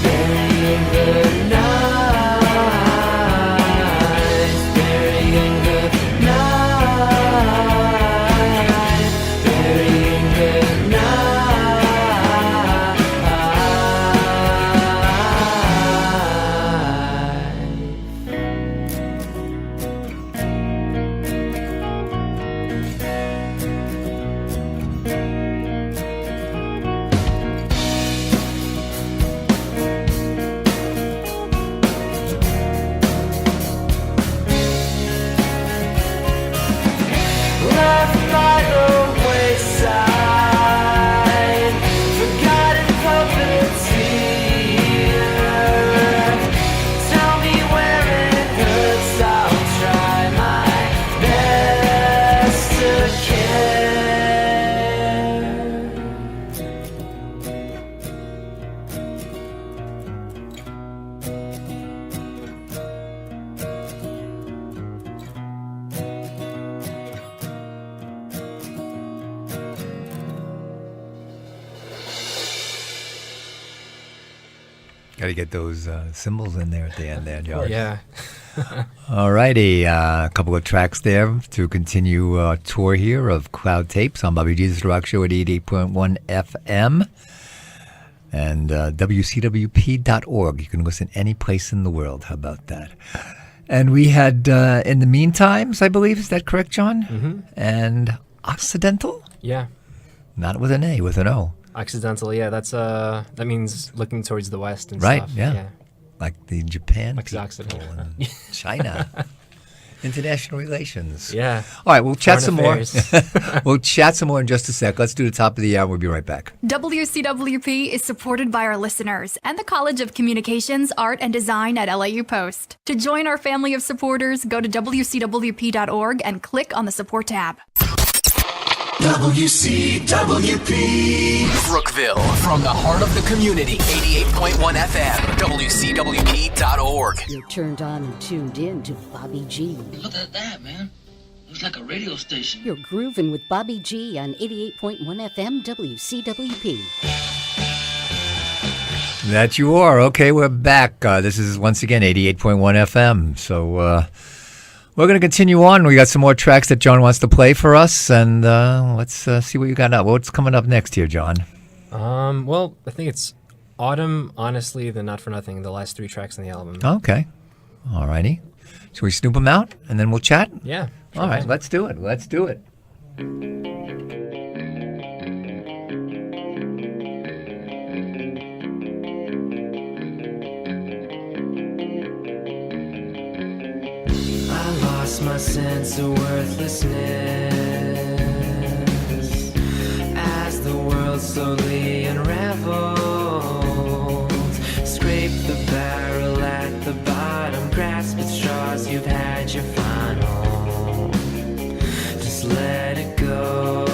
S13: burying good knife, burying good knife, burying good left by the wayside, forgotten puppeteer. Tell me where it hurts, I'll try my best to care.
S3: Got to get those cymbals in there at the end there, John.
S11: Yeah.
S3: All righty. A couple of tracks there to continue our tour here of Cloud Tapes on Bobby Jesus Rock Show at 88.1 FM and WCWP.org. You can listen any place in the world. How about that? And we had In the Meantimes, I believe. Is that correct, John?
S11: Mm-hmm.
S3: And Occidental?
S11: Yeah.
S3: Not with an A, with an O.
S11: Occidental, yeah, that means looking towards the west and
S3: Right,
S11: stuff.
S3: yeah. Like the Japan
S11: Like
S3: people
S11: Occidental.
S3: and China. International relations.
S11: Yeah.
S3: All right, we'll chat
S11: Foreign
S3: some more.
S11: affairs.
S3: We'll chat some more in just a sec. Let's do the top of the hour. We'll be right back.
S19: WCWP is supported by our listeners and the College of Communications, Art, and Design at LAU Post. To join our family of supporters, go to WCWP.org and click on the support tab.
S10: WCWP. Brookville, from the heart of the community. 88.1 FM, WCWP.org.
S1: You're turned on and tuned in to Bobby G.
S2: Look at that, man. Looks like a radio station.
S1: You're grooving with Bobby G on 88.1 FM WCWP.
S3: That you are. Okay, we're back. This is once again 88.1 FM. So we're going to continue on. We got some more tracks that John wants to play for us, and let's see what you got up. What's coming up next here, John?
S11: Well, I think it's Autumn, Honestly, the Not For Nothing, the last 3 tracks on the album.
S3: Okay. All righty. Should we snoop them out, and then we'll chat?
S11: Yeah. Sure.
S3: All right, let's do it. Let's do it.
S13: I lost my sense of worthlessness as the world slowly unraveled. Scrape the barrel at the bottom, grasp at straws, you've had your final. Just let it go.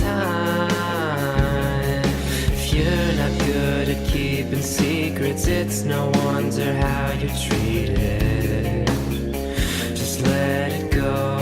S13: time. If you're not good at keeping secrets, it's no wonder how you're treated. Just let it go.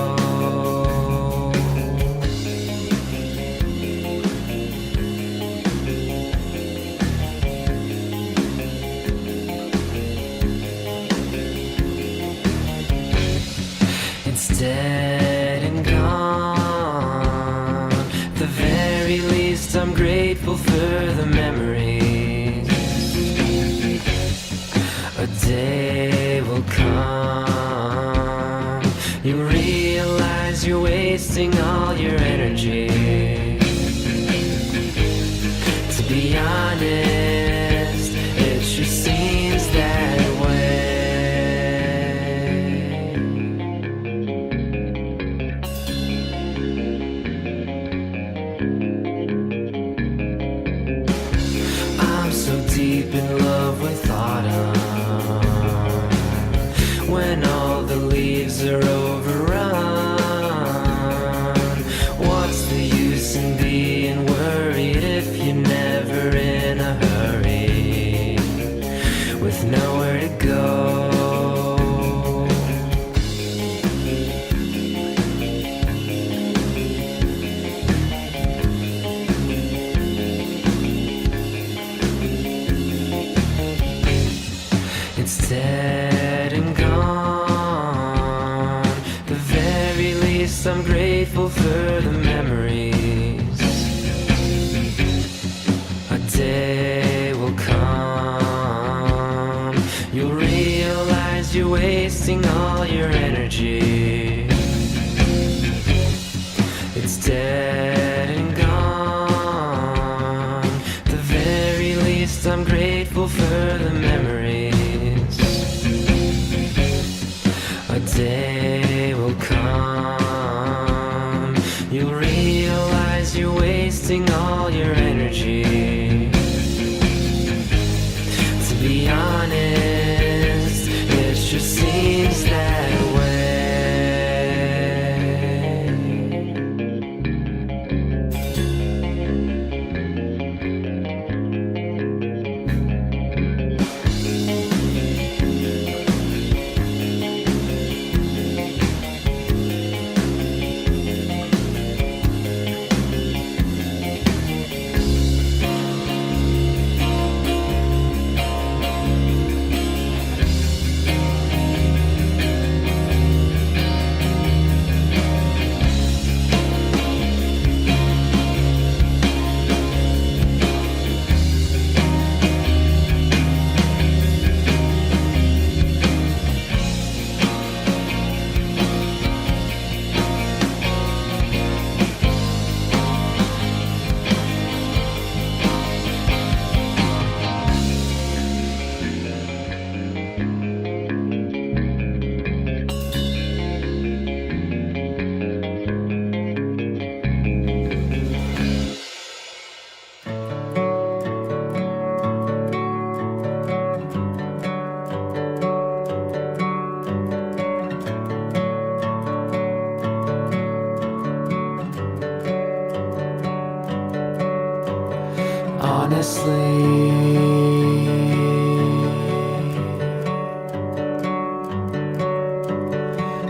S13: Dead and gone. At the very least, I'm grateful for the memories. A day will come, you realize you're wasting all your energy. To be honest, it sure seems that way. Deep in love with autumn, when all the leaves are overrun. What's the use in being worried if you're never in a hurry, with nowhere to go? Dead and gone. At the very least, I'm grateful for the memories. A day will come, you'll realize you're wasting all your energy. It's dead and gone. At the very least, I'm grateful for the memories. A day will come, you'll realize you're wasting all your energy. To be honest, it sure seems that way.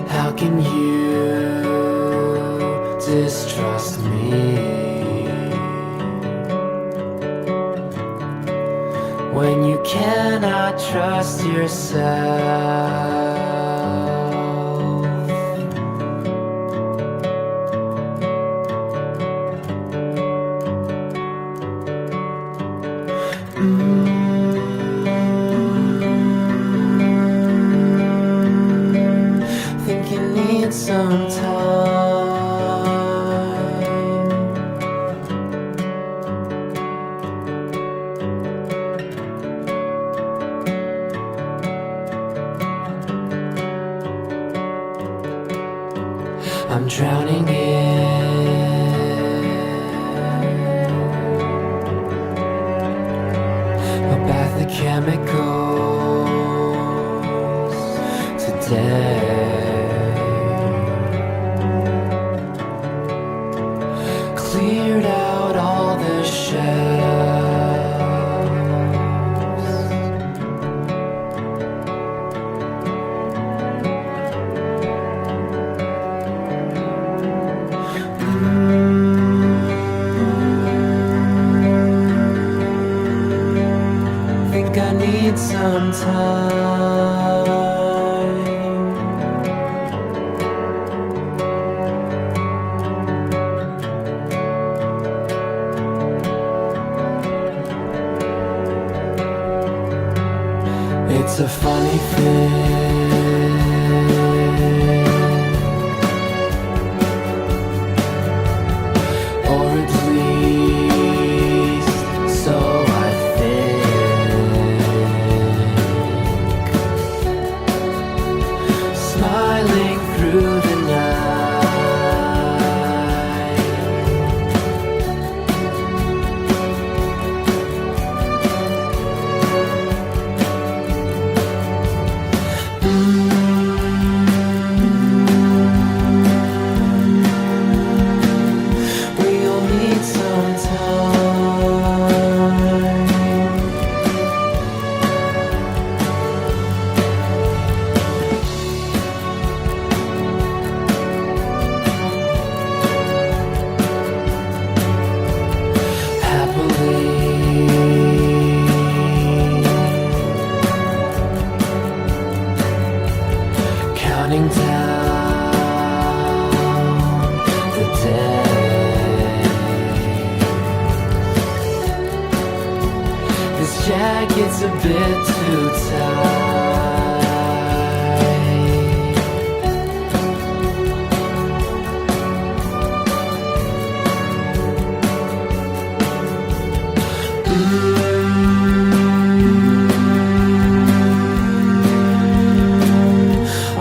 S13: How can you distrust me when you cannot trust yourself? Think you need some time. I'm drowning in a bath of chemicals today. Cleared some time. It's a funny thing, or at least so I think. Smiling through the counting down the days. This jacket's a bit too tight.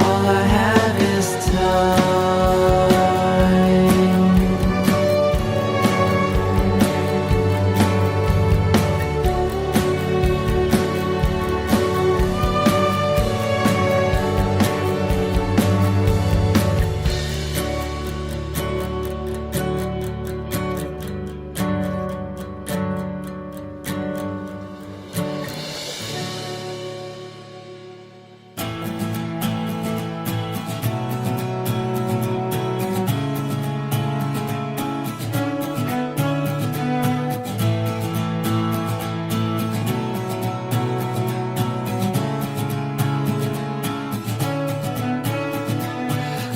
S13: All I have is time.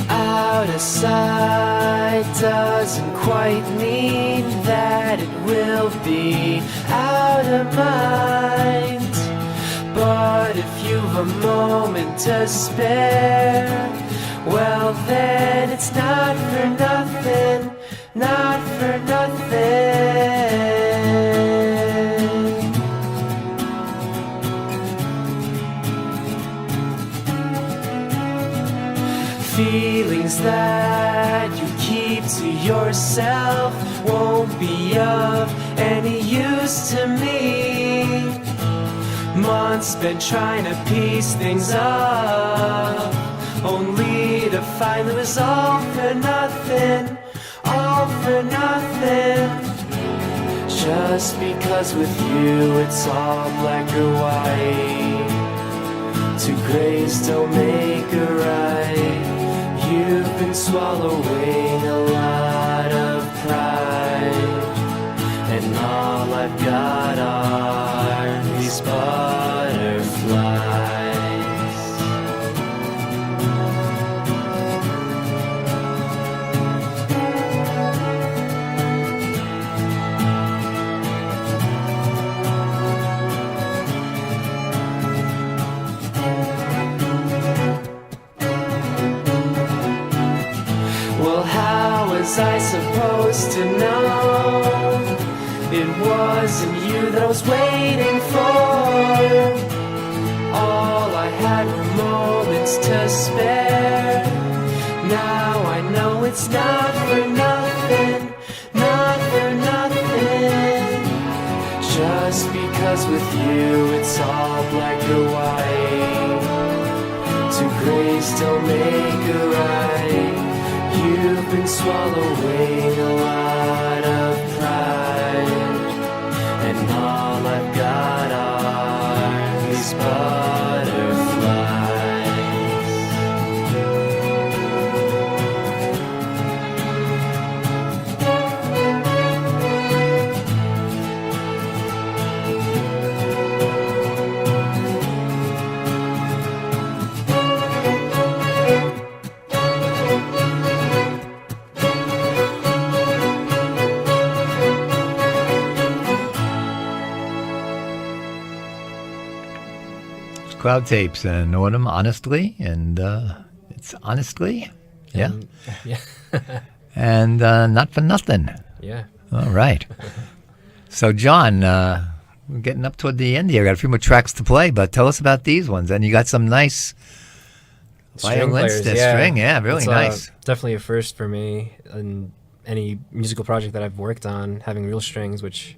S13: Out of sight doesn't quite mean that it will be out of mind. But if you've a moment to spare, well then it's not for nothing, not for nothing. Feelings that you keep to yourself won't be of any use to me. Months spent trying to piece things up, only to find it was all for nothing, all for nothing. Just because with you it's all black or white, two grays don't make a right. You've been swallowing a lot of pride, and all I've got are these butterflies. Well, how was I supposed to know it wasn't you that I was waiting for? All I had were moments to spare. Now I know it's not for nothing, not for nothing. Just because with you it's all black or white, two grays don't make a right. You've been swallowing a lot of pride, and all I've got are these butterflies.
S3: Cloud Tapes and Autumn, honestly, and it's honestly, yeah,
S11: yeah,
S3: and Not for Nothing.
S11: Yeah.
S3: All right. So, John, we're getting up toward the end here. Got a few more tracks to play, but tell us about these ones. And you got some nice violins, string, yeah, really
S11: it's,
S3: nice.
S11: Definitely a first for me in any musical project that I've worked on, having real strings, which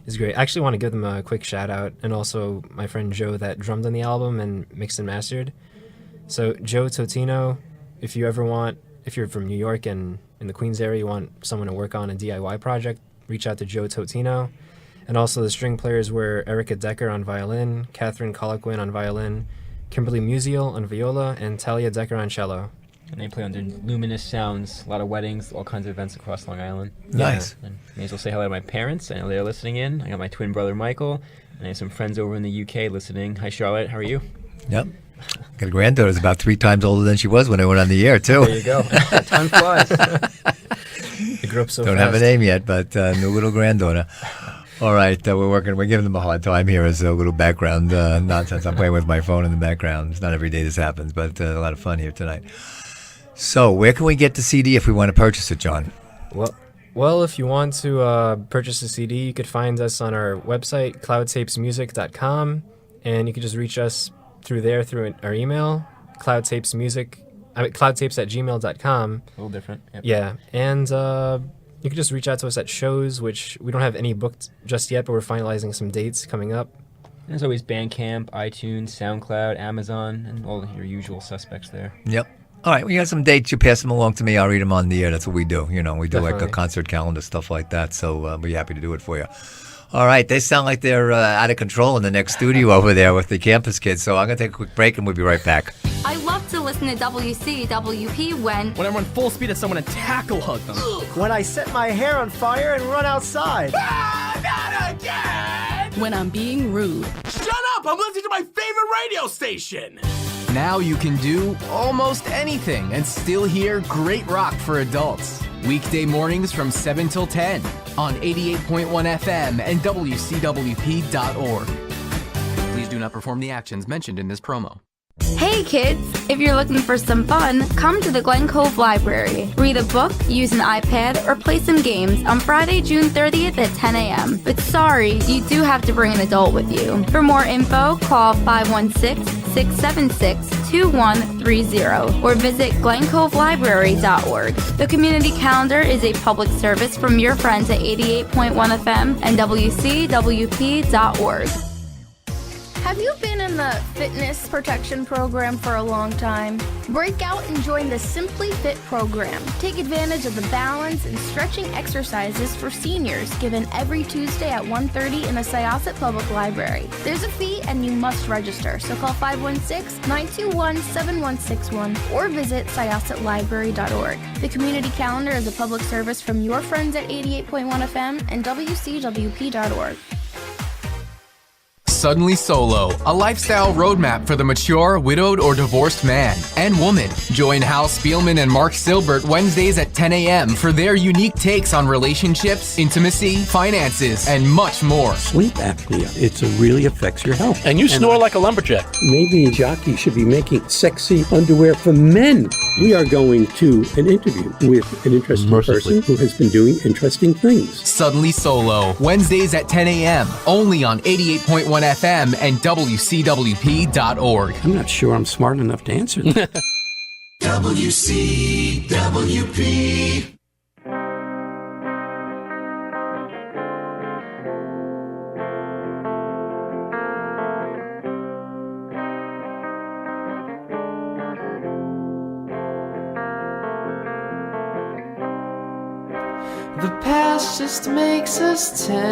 S11: is great. I actually want to give them a quick shout out, and also my friend Joe that drummed on the album and mixed and mastered. So Joe Totino, if you're from New York and in the Queens area, you want someone to work on a DIY project, reach out to Joe Totino. And also the string players were Erica Decker on violin, Catherine Colquhoun on violin, Kimberly Musial on viola, and Talia Decker on cello.
S12: And they play under Luminous Sounds, a lot of weddings, all kinds of events across Long Island.
S3: Nice.
S12: Yeah. And may as well say hello to my parents. I know they're listening in. I got my twin brother Michael, and I have some friends over in the UK listening. Hi, Charlotte. How are you?
S3: Yep. Got a granddaughter who's about 3 times older than she was when I went on the air, too.
S12: There you go. Time flies.
S11: You grew up so
S3: Don't
S11: fast.
S3: have a name yet, but new little granddaughter. All right, we're giving them a hard time here as a little background nonsense. I'm playing with my phone in the background. It's not every day this happens, but a lot of fun here tonight. So, where can we get the CD if we want to purchase it, John?
S11: Well, if you want to purchase the CD, you could find us on our website, cloudtapesmusic.com, and you could just reach us through our email, cloudtapes@gmail.com.
S12: A little different. Yep.
S11: Yeah, and you can just reach out to us at shows, which we don't have any booked just yet, but we're finalizing some dates coming up.
S12: And there's always Bandcamp, iTunes, SoundCloud, Amazon, and all your usual suspects there.
S3: Yep. All right, when you got some dates, you pass them along to me. I'll read them on the air. That's what we do. We do like a
S11: Definitely.
S3: concert calendar, stuff like that. So we'll be happy to do it for you. All right, they sound like they're out of control in the next studio over there with the campus kids. So I'm going to take a quick break and we'll be right back.
S17: I love to listen to WCWP when
S20: I run full speed at someone and tackle hug them.
S21: When I set my hair on fire and run outside.
S20: Not again!
S22: When I'm being rude.
S20: Shut up! I'm listening to my favorite radio station!
S10: Now you can do almost anything and still hear great rock for adults. Weekday mornings from 7 till 10 on 88.1 FM and WCWP.org. Please do not perform the actions mentioned in this promo.
S17: Hey kids, if you're looking for some fun, come to the Glen Cove Library. Read a book, use an iPad, or play some games on Friday, June 30th at 10 a.m. But sorry, you do have to bring an adult with you. For more info, call 516-676-2130 or visit glencovelibrary.org. The community calendar is a public service from your friends at 88.1 FM and WCWP.org.
S23: Have you been in the fitness protection program for a long time? Break out and join the Simply Fit program. Take advantage of the balance and stretching exercises for seniors given every Tuesday at 1:30 in the Syosset Public Library. There's a fee and you must register, so call 516-921-7161 or visit syossetlibrary.org. The community calendar is a public service from your friends at 88.1 FM and WCWP.org.
S10: Suddenly Solo, a lifestyle roadmap for the mature, widowed, or divorced man and woman. Join Hal Spielman and Mark Silbert Wednesdays at 10 a.m. for their unique takes on relationships, intimacy, finances, and much more.
S24: Sleep apnea, it really affects your health.
S25: And you snore like a lumberjack.
S24: Maybe jockeys should be making sexy underwear for men. We are going to an interview with an interesting person who has been doing interesting things.
S10: Suddenly Solo, Wednesdays at 10 a.m. only on 88.1 FM and WCWP.org.
S24: I'm not sure I'm smart enough to answer that.
S13: WCWP. The past just makes us tense.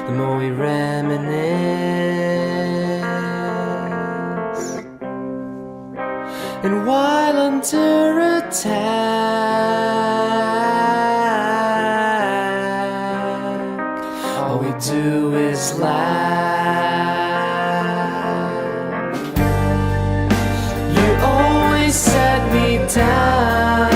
S13: The more we reminisce, and while under attack, all we do is laugh. You always set me down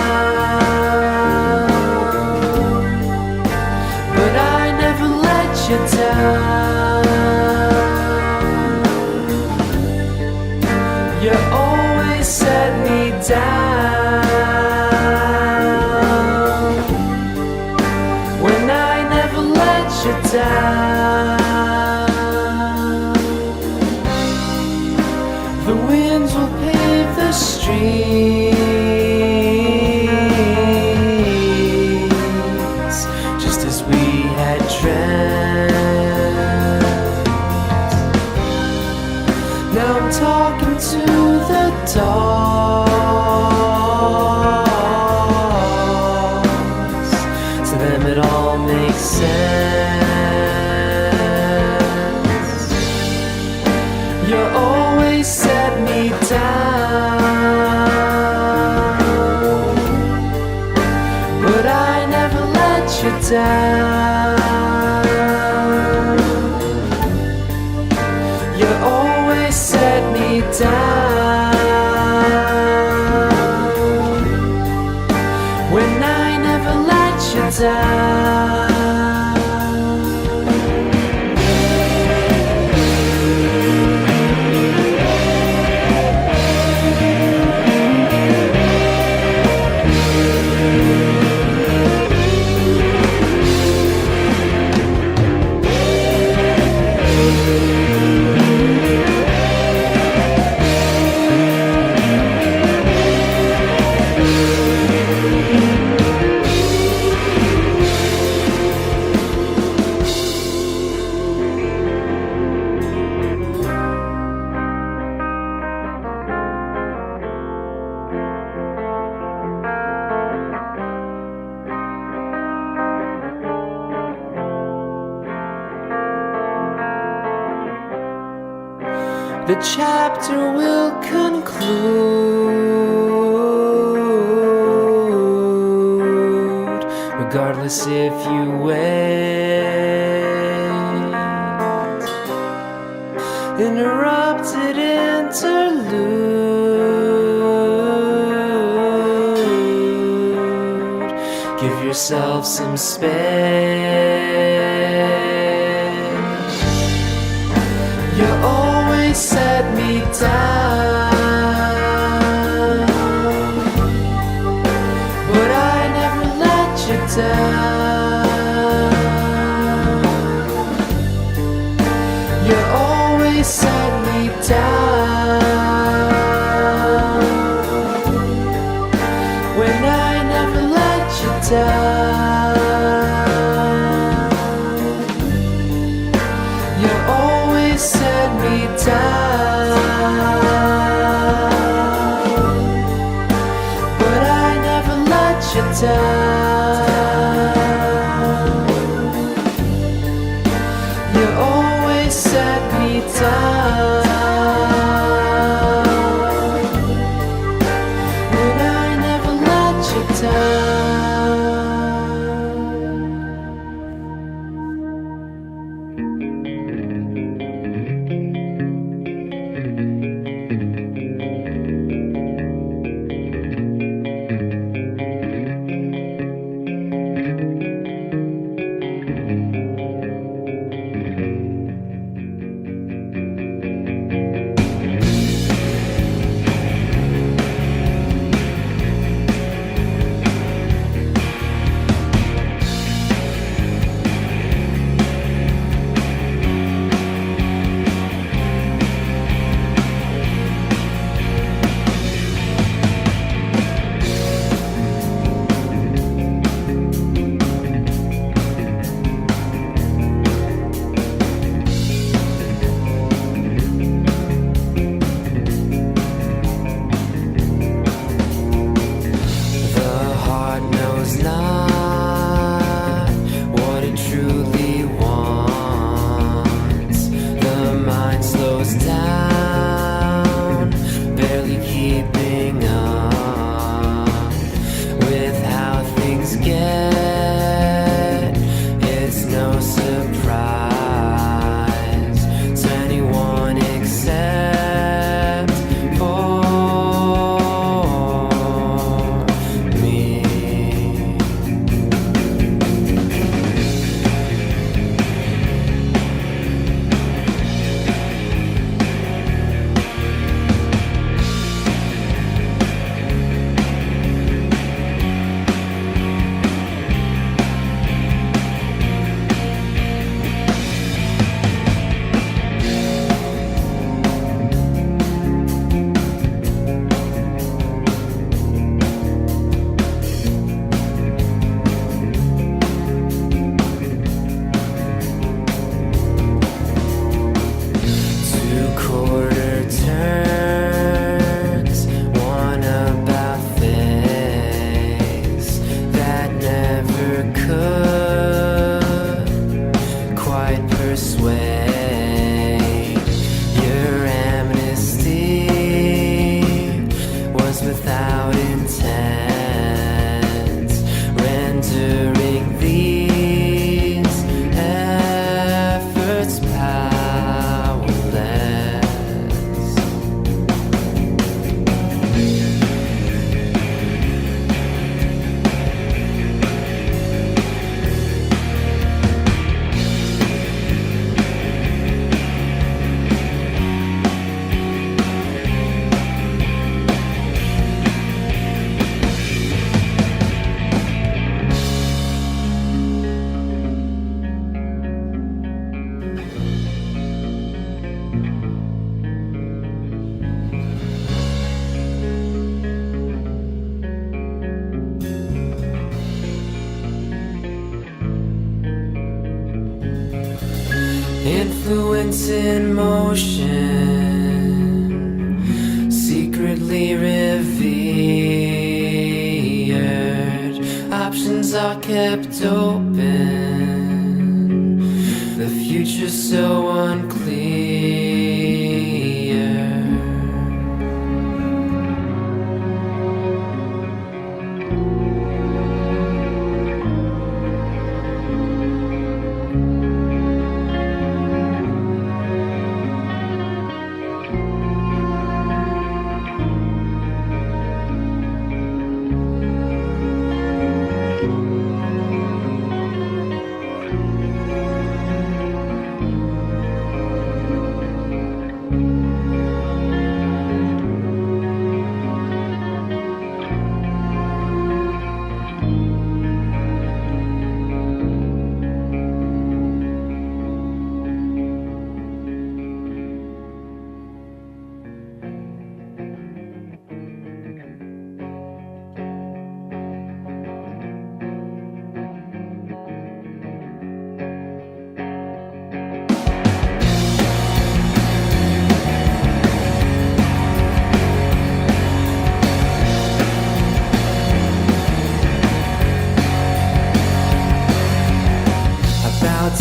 S13: when I never let you down. The winds will pave the streets just as we had dreamt. Now I'm talking to the dogs. To them it all makes sense. You always set me down, but I never let you down. You always set me down, when I never let you down. The chapter will conclude, regardless if you wait. Interrupted interlude, give yourself some space. You always set me down, but I never let you down. You always set me down, when I never let you down. You always set me down, but I never let you down. You always set me down, when I never let you down. influence in motion, secretly revered. Options are kept open, the future's so unclear.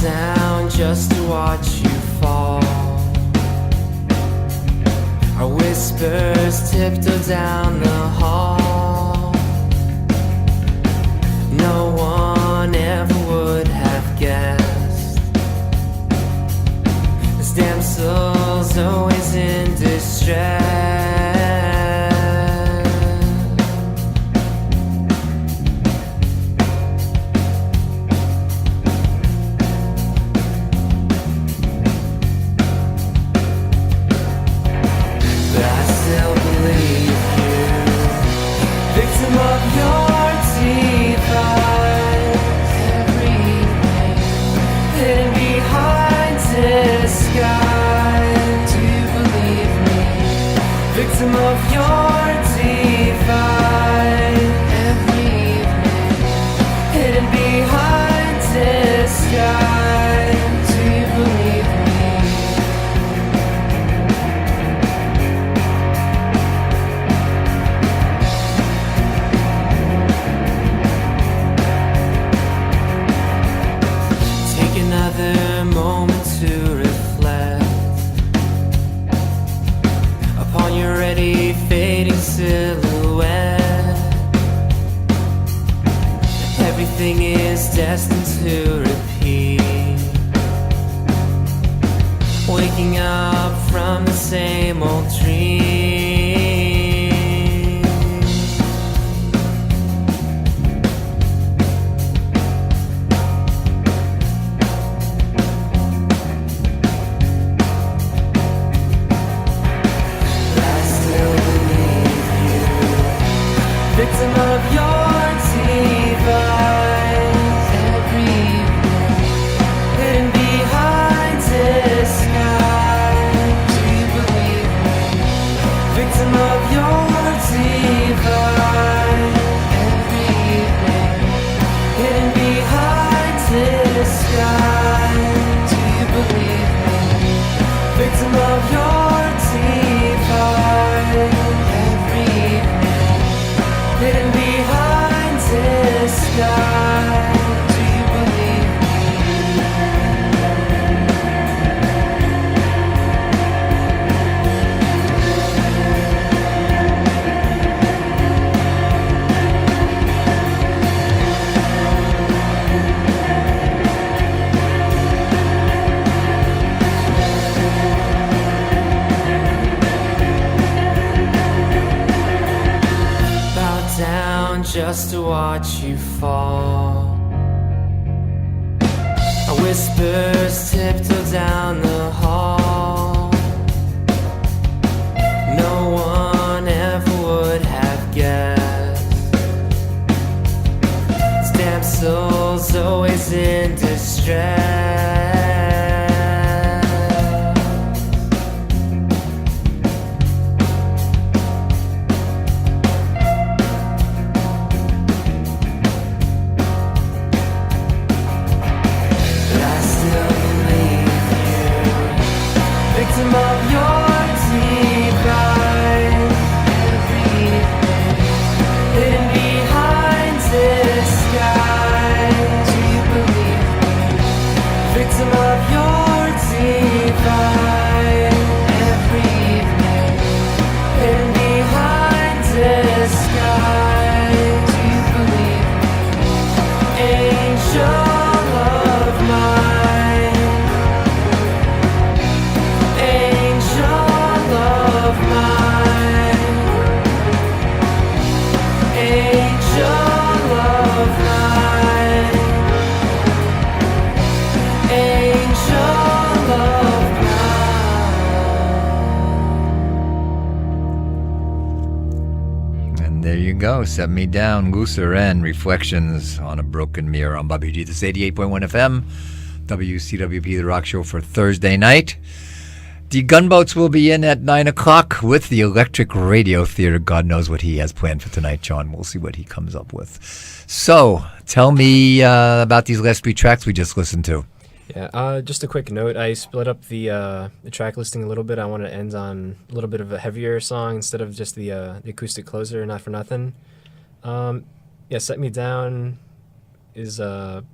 S13: Down just to watch you fall. Our whispers tiptoe down the hall. No one ever would have guessed this damsel's always in distress. Victim of your device, everything hidden behind disguise. Do you believe me? Victim of your device, everything hidden behind disguise. Do you believe me? Another moment to reflect upon your already fading silhouette. Everything is destined to repeat, waking up from the same old dream. Victim of your device, everything hidden behind disguise. Do you believe me? Victim of your device, everything hidden behind disguise. Do you believe me? Victim of your device, everything hidden behind disguise. Do you believe down just to watch you fall? Our whispers tiptoe down the hall. No one ever would have guessed this damsel's always in distress. But I still believe you.
S3: go. Set Me Down, Looser, and Reflections on a Broken Mirror on Bobby G. This is 88.1 FM, WCWP, The Rock Show for Thursday night. The Gunboats will be in at 9 o'clock with the Electric Radio Theater. God knows what he has planned for tonight, John. We'll see what he comes up with. So, tell me about these last 3 tracks we just listened to.
S11: Yeah, just a quick note. I split up the track listing a little bit. I want to end on a little bit of a heavier song instead of just the acoustic closer, Not For Nothing. Yeah, Set Me Down is... that's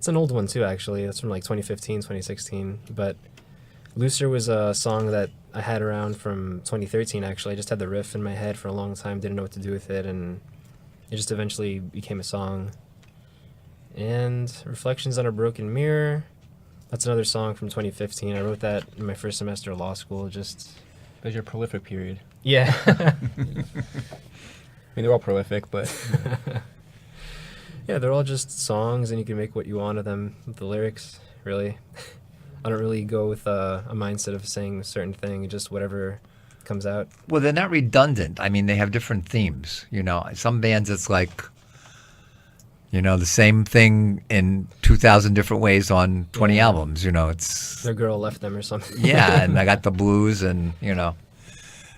S11: an old one, too, actually. That's from, like, 2015, 2016. But Looser was a song that I had around from 2013, actually. I just had the riff in my head for a long time, didn't know what to do with it, and it just eventually became a song. And Reflections on a Broken Mirror, that's another song from 2015. I wrote that in my first semester of law school. Just
S12: that was your prolific period.
S11: Yeah.
S12: I mean, they're all prolific, but...
S11: Yeah, they're all just songs, and you can make what you want of them with the lyrics, really. I don't really go with a mindset of saying a certain thing, just whatever comes out.
S3: Well, they're not redundant. I mean, they have different themes. You know, some bands it's like, you know, the same thing in 2,000 different ways on 20 albums. You know, it's...
S11: Their girl left them or something.
S3: Yeah, and I got the blues and, you know,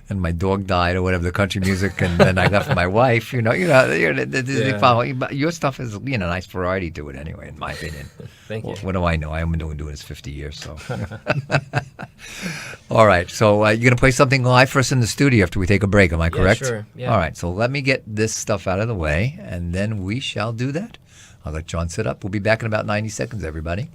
S3: and my dog died or whatever, the country music, and then I left my wife. They follow. Your stuff is, you know, nice variety to it anyway, in my opinion.
S11: Thank you.
S3: What do I know? I haven't been doing this 50 years, so. All right, so you're going to play something live for us in the studio after we take a break, am I correct?
S11: Sure. Yeah.
S3: All right, so let me get this stuff out of the way, and then we shall do that. I'll let John sit up. We'll be back in about 90 seconds, everybody.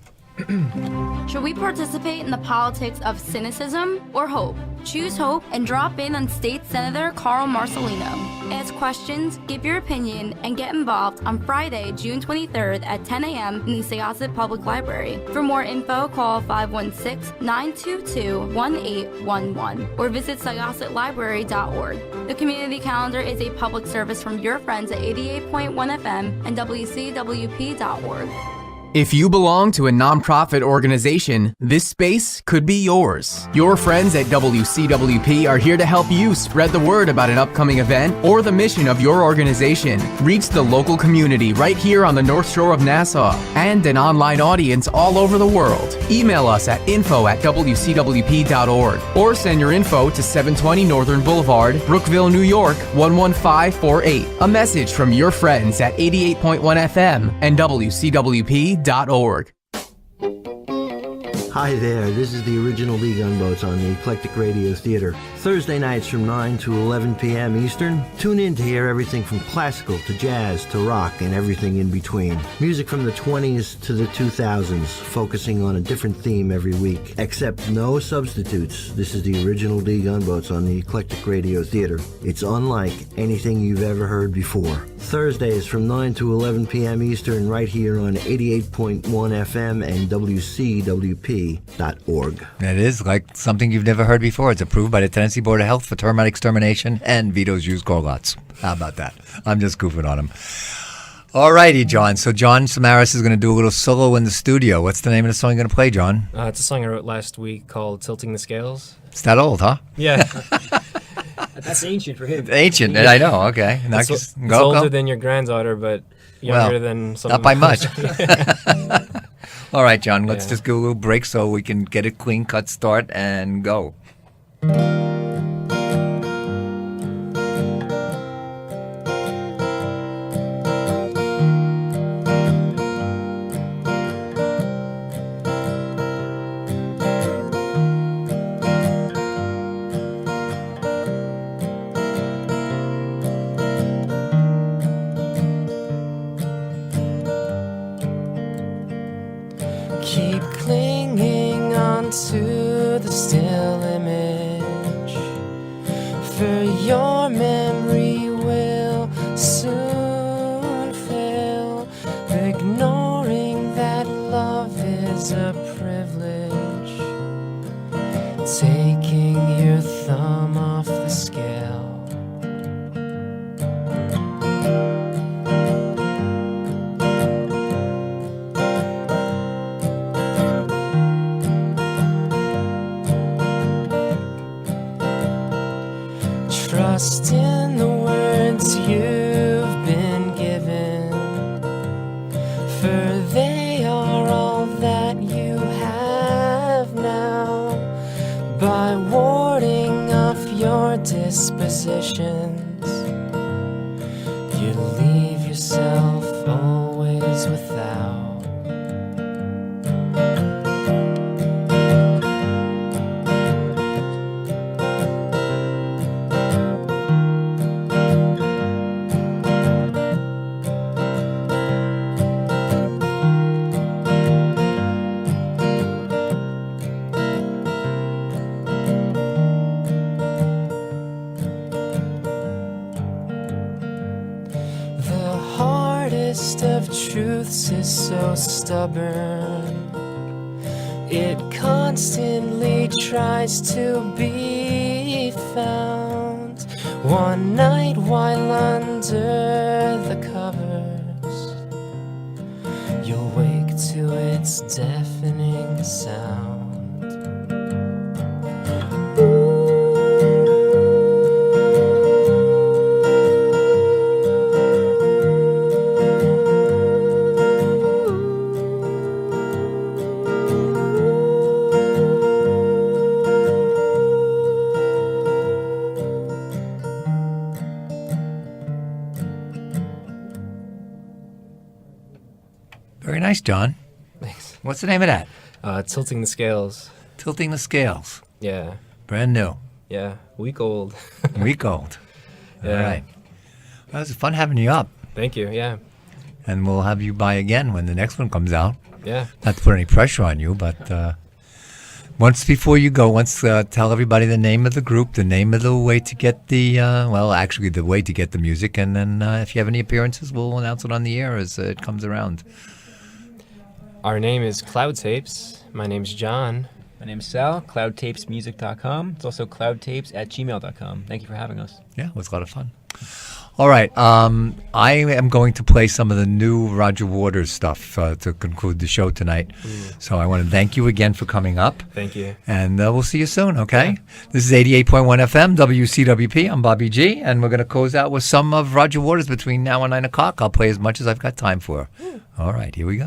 S17: Should we participate in the politics of cynicism or hope? Choose hope and drop in on State Senator Carl Marcelino. Ask questions, give your opinion, and get involved on Friday, June 23rd at 10 a.m. in the Syosset Public Library. For more info, call 516-922-1811 or visit syossetlibrary.org. The community calendar is a public service from your friends at 88.1 FM and WCWP.org.
S10: If you belong to a nonprofit organization, this space could be yours. Your friends at WCWP are here to help you spread the word about an upcoming event or the mission of your organization. Reach the local community right here on the North Shore of Nassau and an online audience all over the world. Email us at info@wcwp.org or send your info to 720 Northern Boulevard, Brookville, New York, 11548. A message from your friends at 88.1 FM and WCWP.org.
S16: Hi there, this is the original Lee Gunboats on the Eclectic Radio Theater. Thursday nights from 9 to 11 p.m. Eastern. Tune in to hear everything from classical to jazz to rock and everything in between. Music from the 20s to the 2000s, focusing on a different theme every week. Except no substitutes. This is the original Lee Gunboats on the Eclectic Radio Theater. It's unlike anything you've ever heard before. Thursdays from 9 to 11 p.m. Eastern right here on 88.1 FM and WCWP.org.
S3: That is like something you've never heard before. It's approved by the Tennessee Board of Health for termite extermination and Vito's used car lots. How about that? I'm just goofing on him. All righty, John. So John Samaras is going to do a little solo in the studio. What's the name of the song you're going to play, John?
S11: It's a song I wrote last week called Tilting the Scales.
S3: It's that old, huh?
S11: Yeah.
S12: That's ancient for him.
S3: Ancient, I know. Okay.
S11: It's older than your granddaughter, but younger than some.
S3: Not by much. All right, John, let's just go a little break so we can get a clean cut start and go.
S13: Keep clinging on to the still image, for your memory will soon fail. Ignoring that love is a privilege, taking your thumb off the scale. Trust in the word decisions. You leave yourself always without. Of truths is so stubborn. It constantly tries to be found. One night while under the covers, you'll wake to its deafening sound.
S3: Very nice, John.
S11: Thanks.
S3: What's the name of that?
S11: Tilting the Scales.
S3: Tilting the Scales.
S11: Yeah.
S3: Brand new.
S11: Yeah. Week old.
S3: Week old.
S11: Yeah.
S3: All right. Well, it was fun having you up.
S11: Thank you. Yeah.
S3: And we'll have you by again when the next one comes out.
S11: Yeah.
S3: Not to put any pressure on you, but once before you go, tell everybody the name of the group, the name of the way to get the, the way to get the music. And then if you have any appearances, we'll announce it on the air as it comes around.
S11: Our name is Cloud Tapes. My name's John.
S12: My name's Sal, cloudtapesmusic.com. It's also cloudtapes@gmail.com. Thank you for having us.
S3: Yeah, it was a lot of fun. All right. I am going to play some of the new Roger Waters stuff to conclude the show tonight. So I want to thank you again for coming up.
S11: Thank you.
S3: And we'll see you soon, okay? This is 88.1 FM, WCWP. I'm Bobby G, and we're going to close out with some of Roger Waters between now and 9 o'clock. I'll play as much as I've got time for. All right, here we go.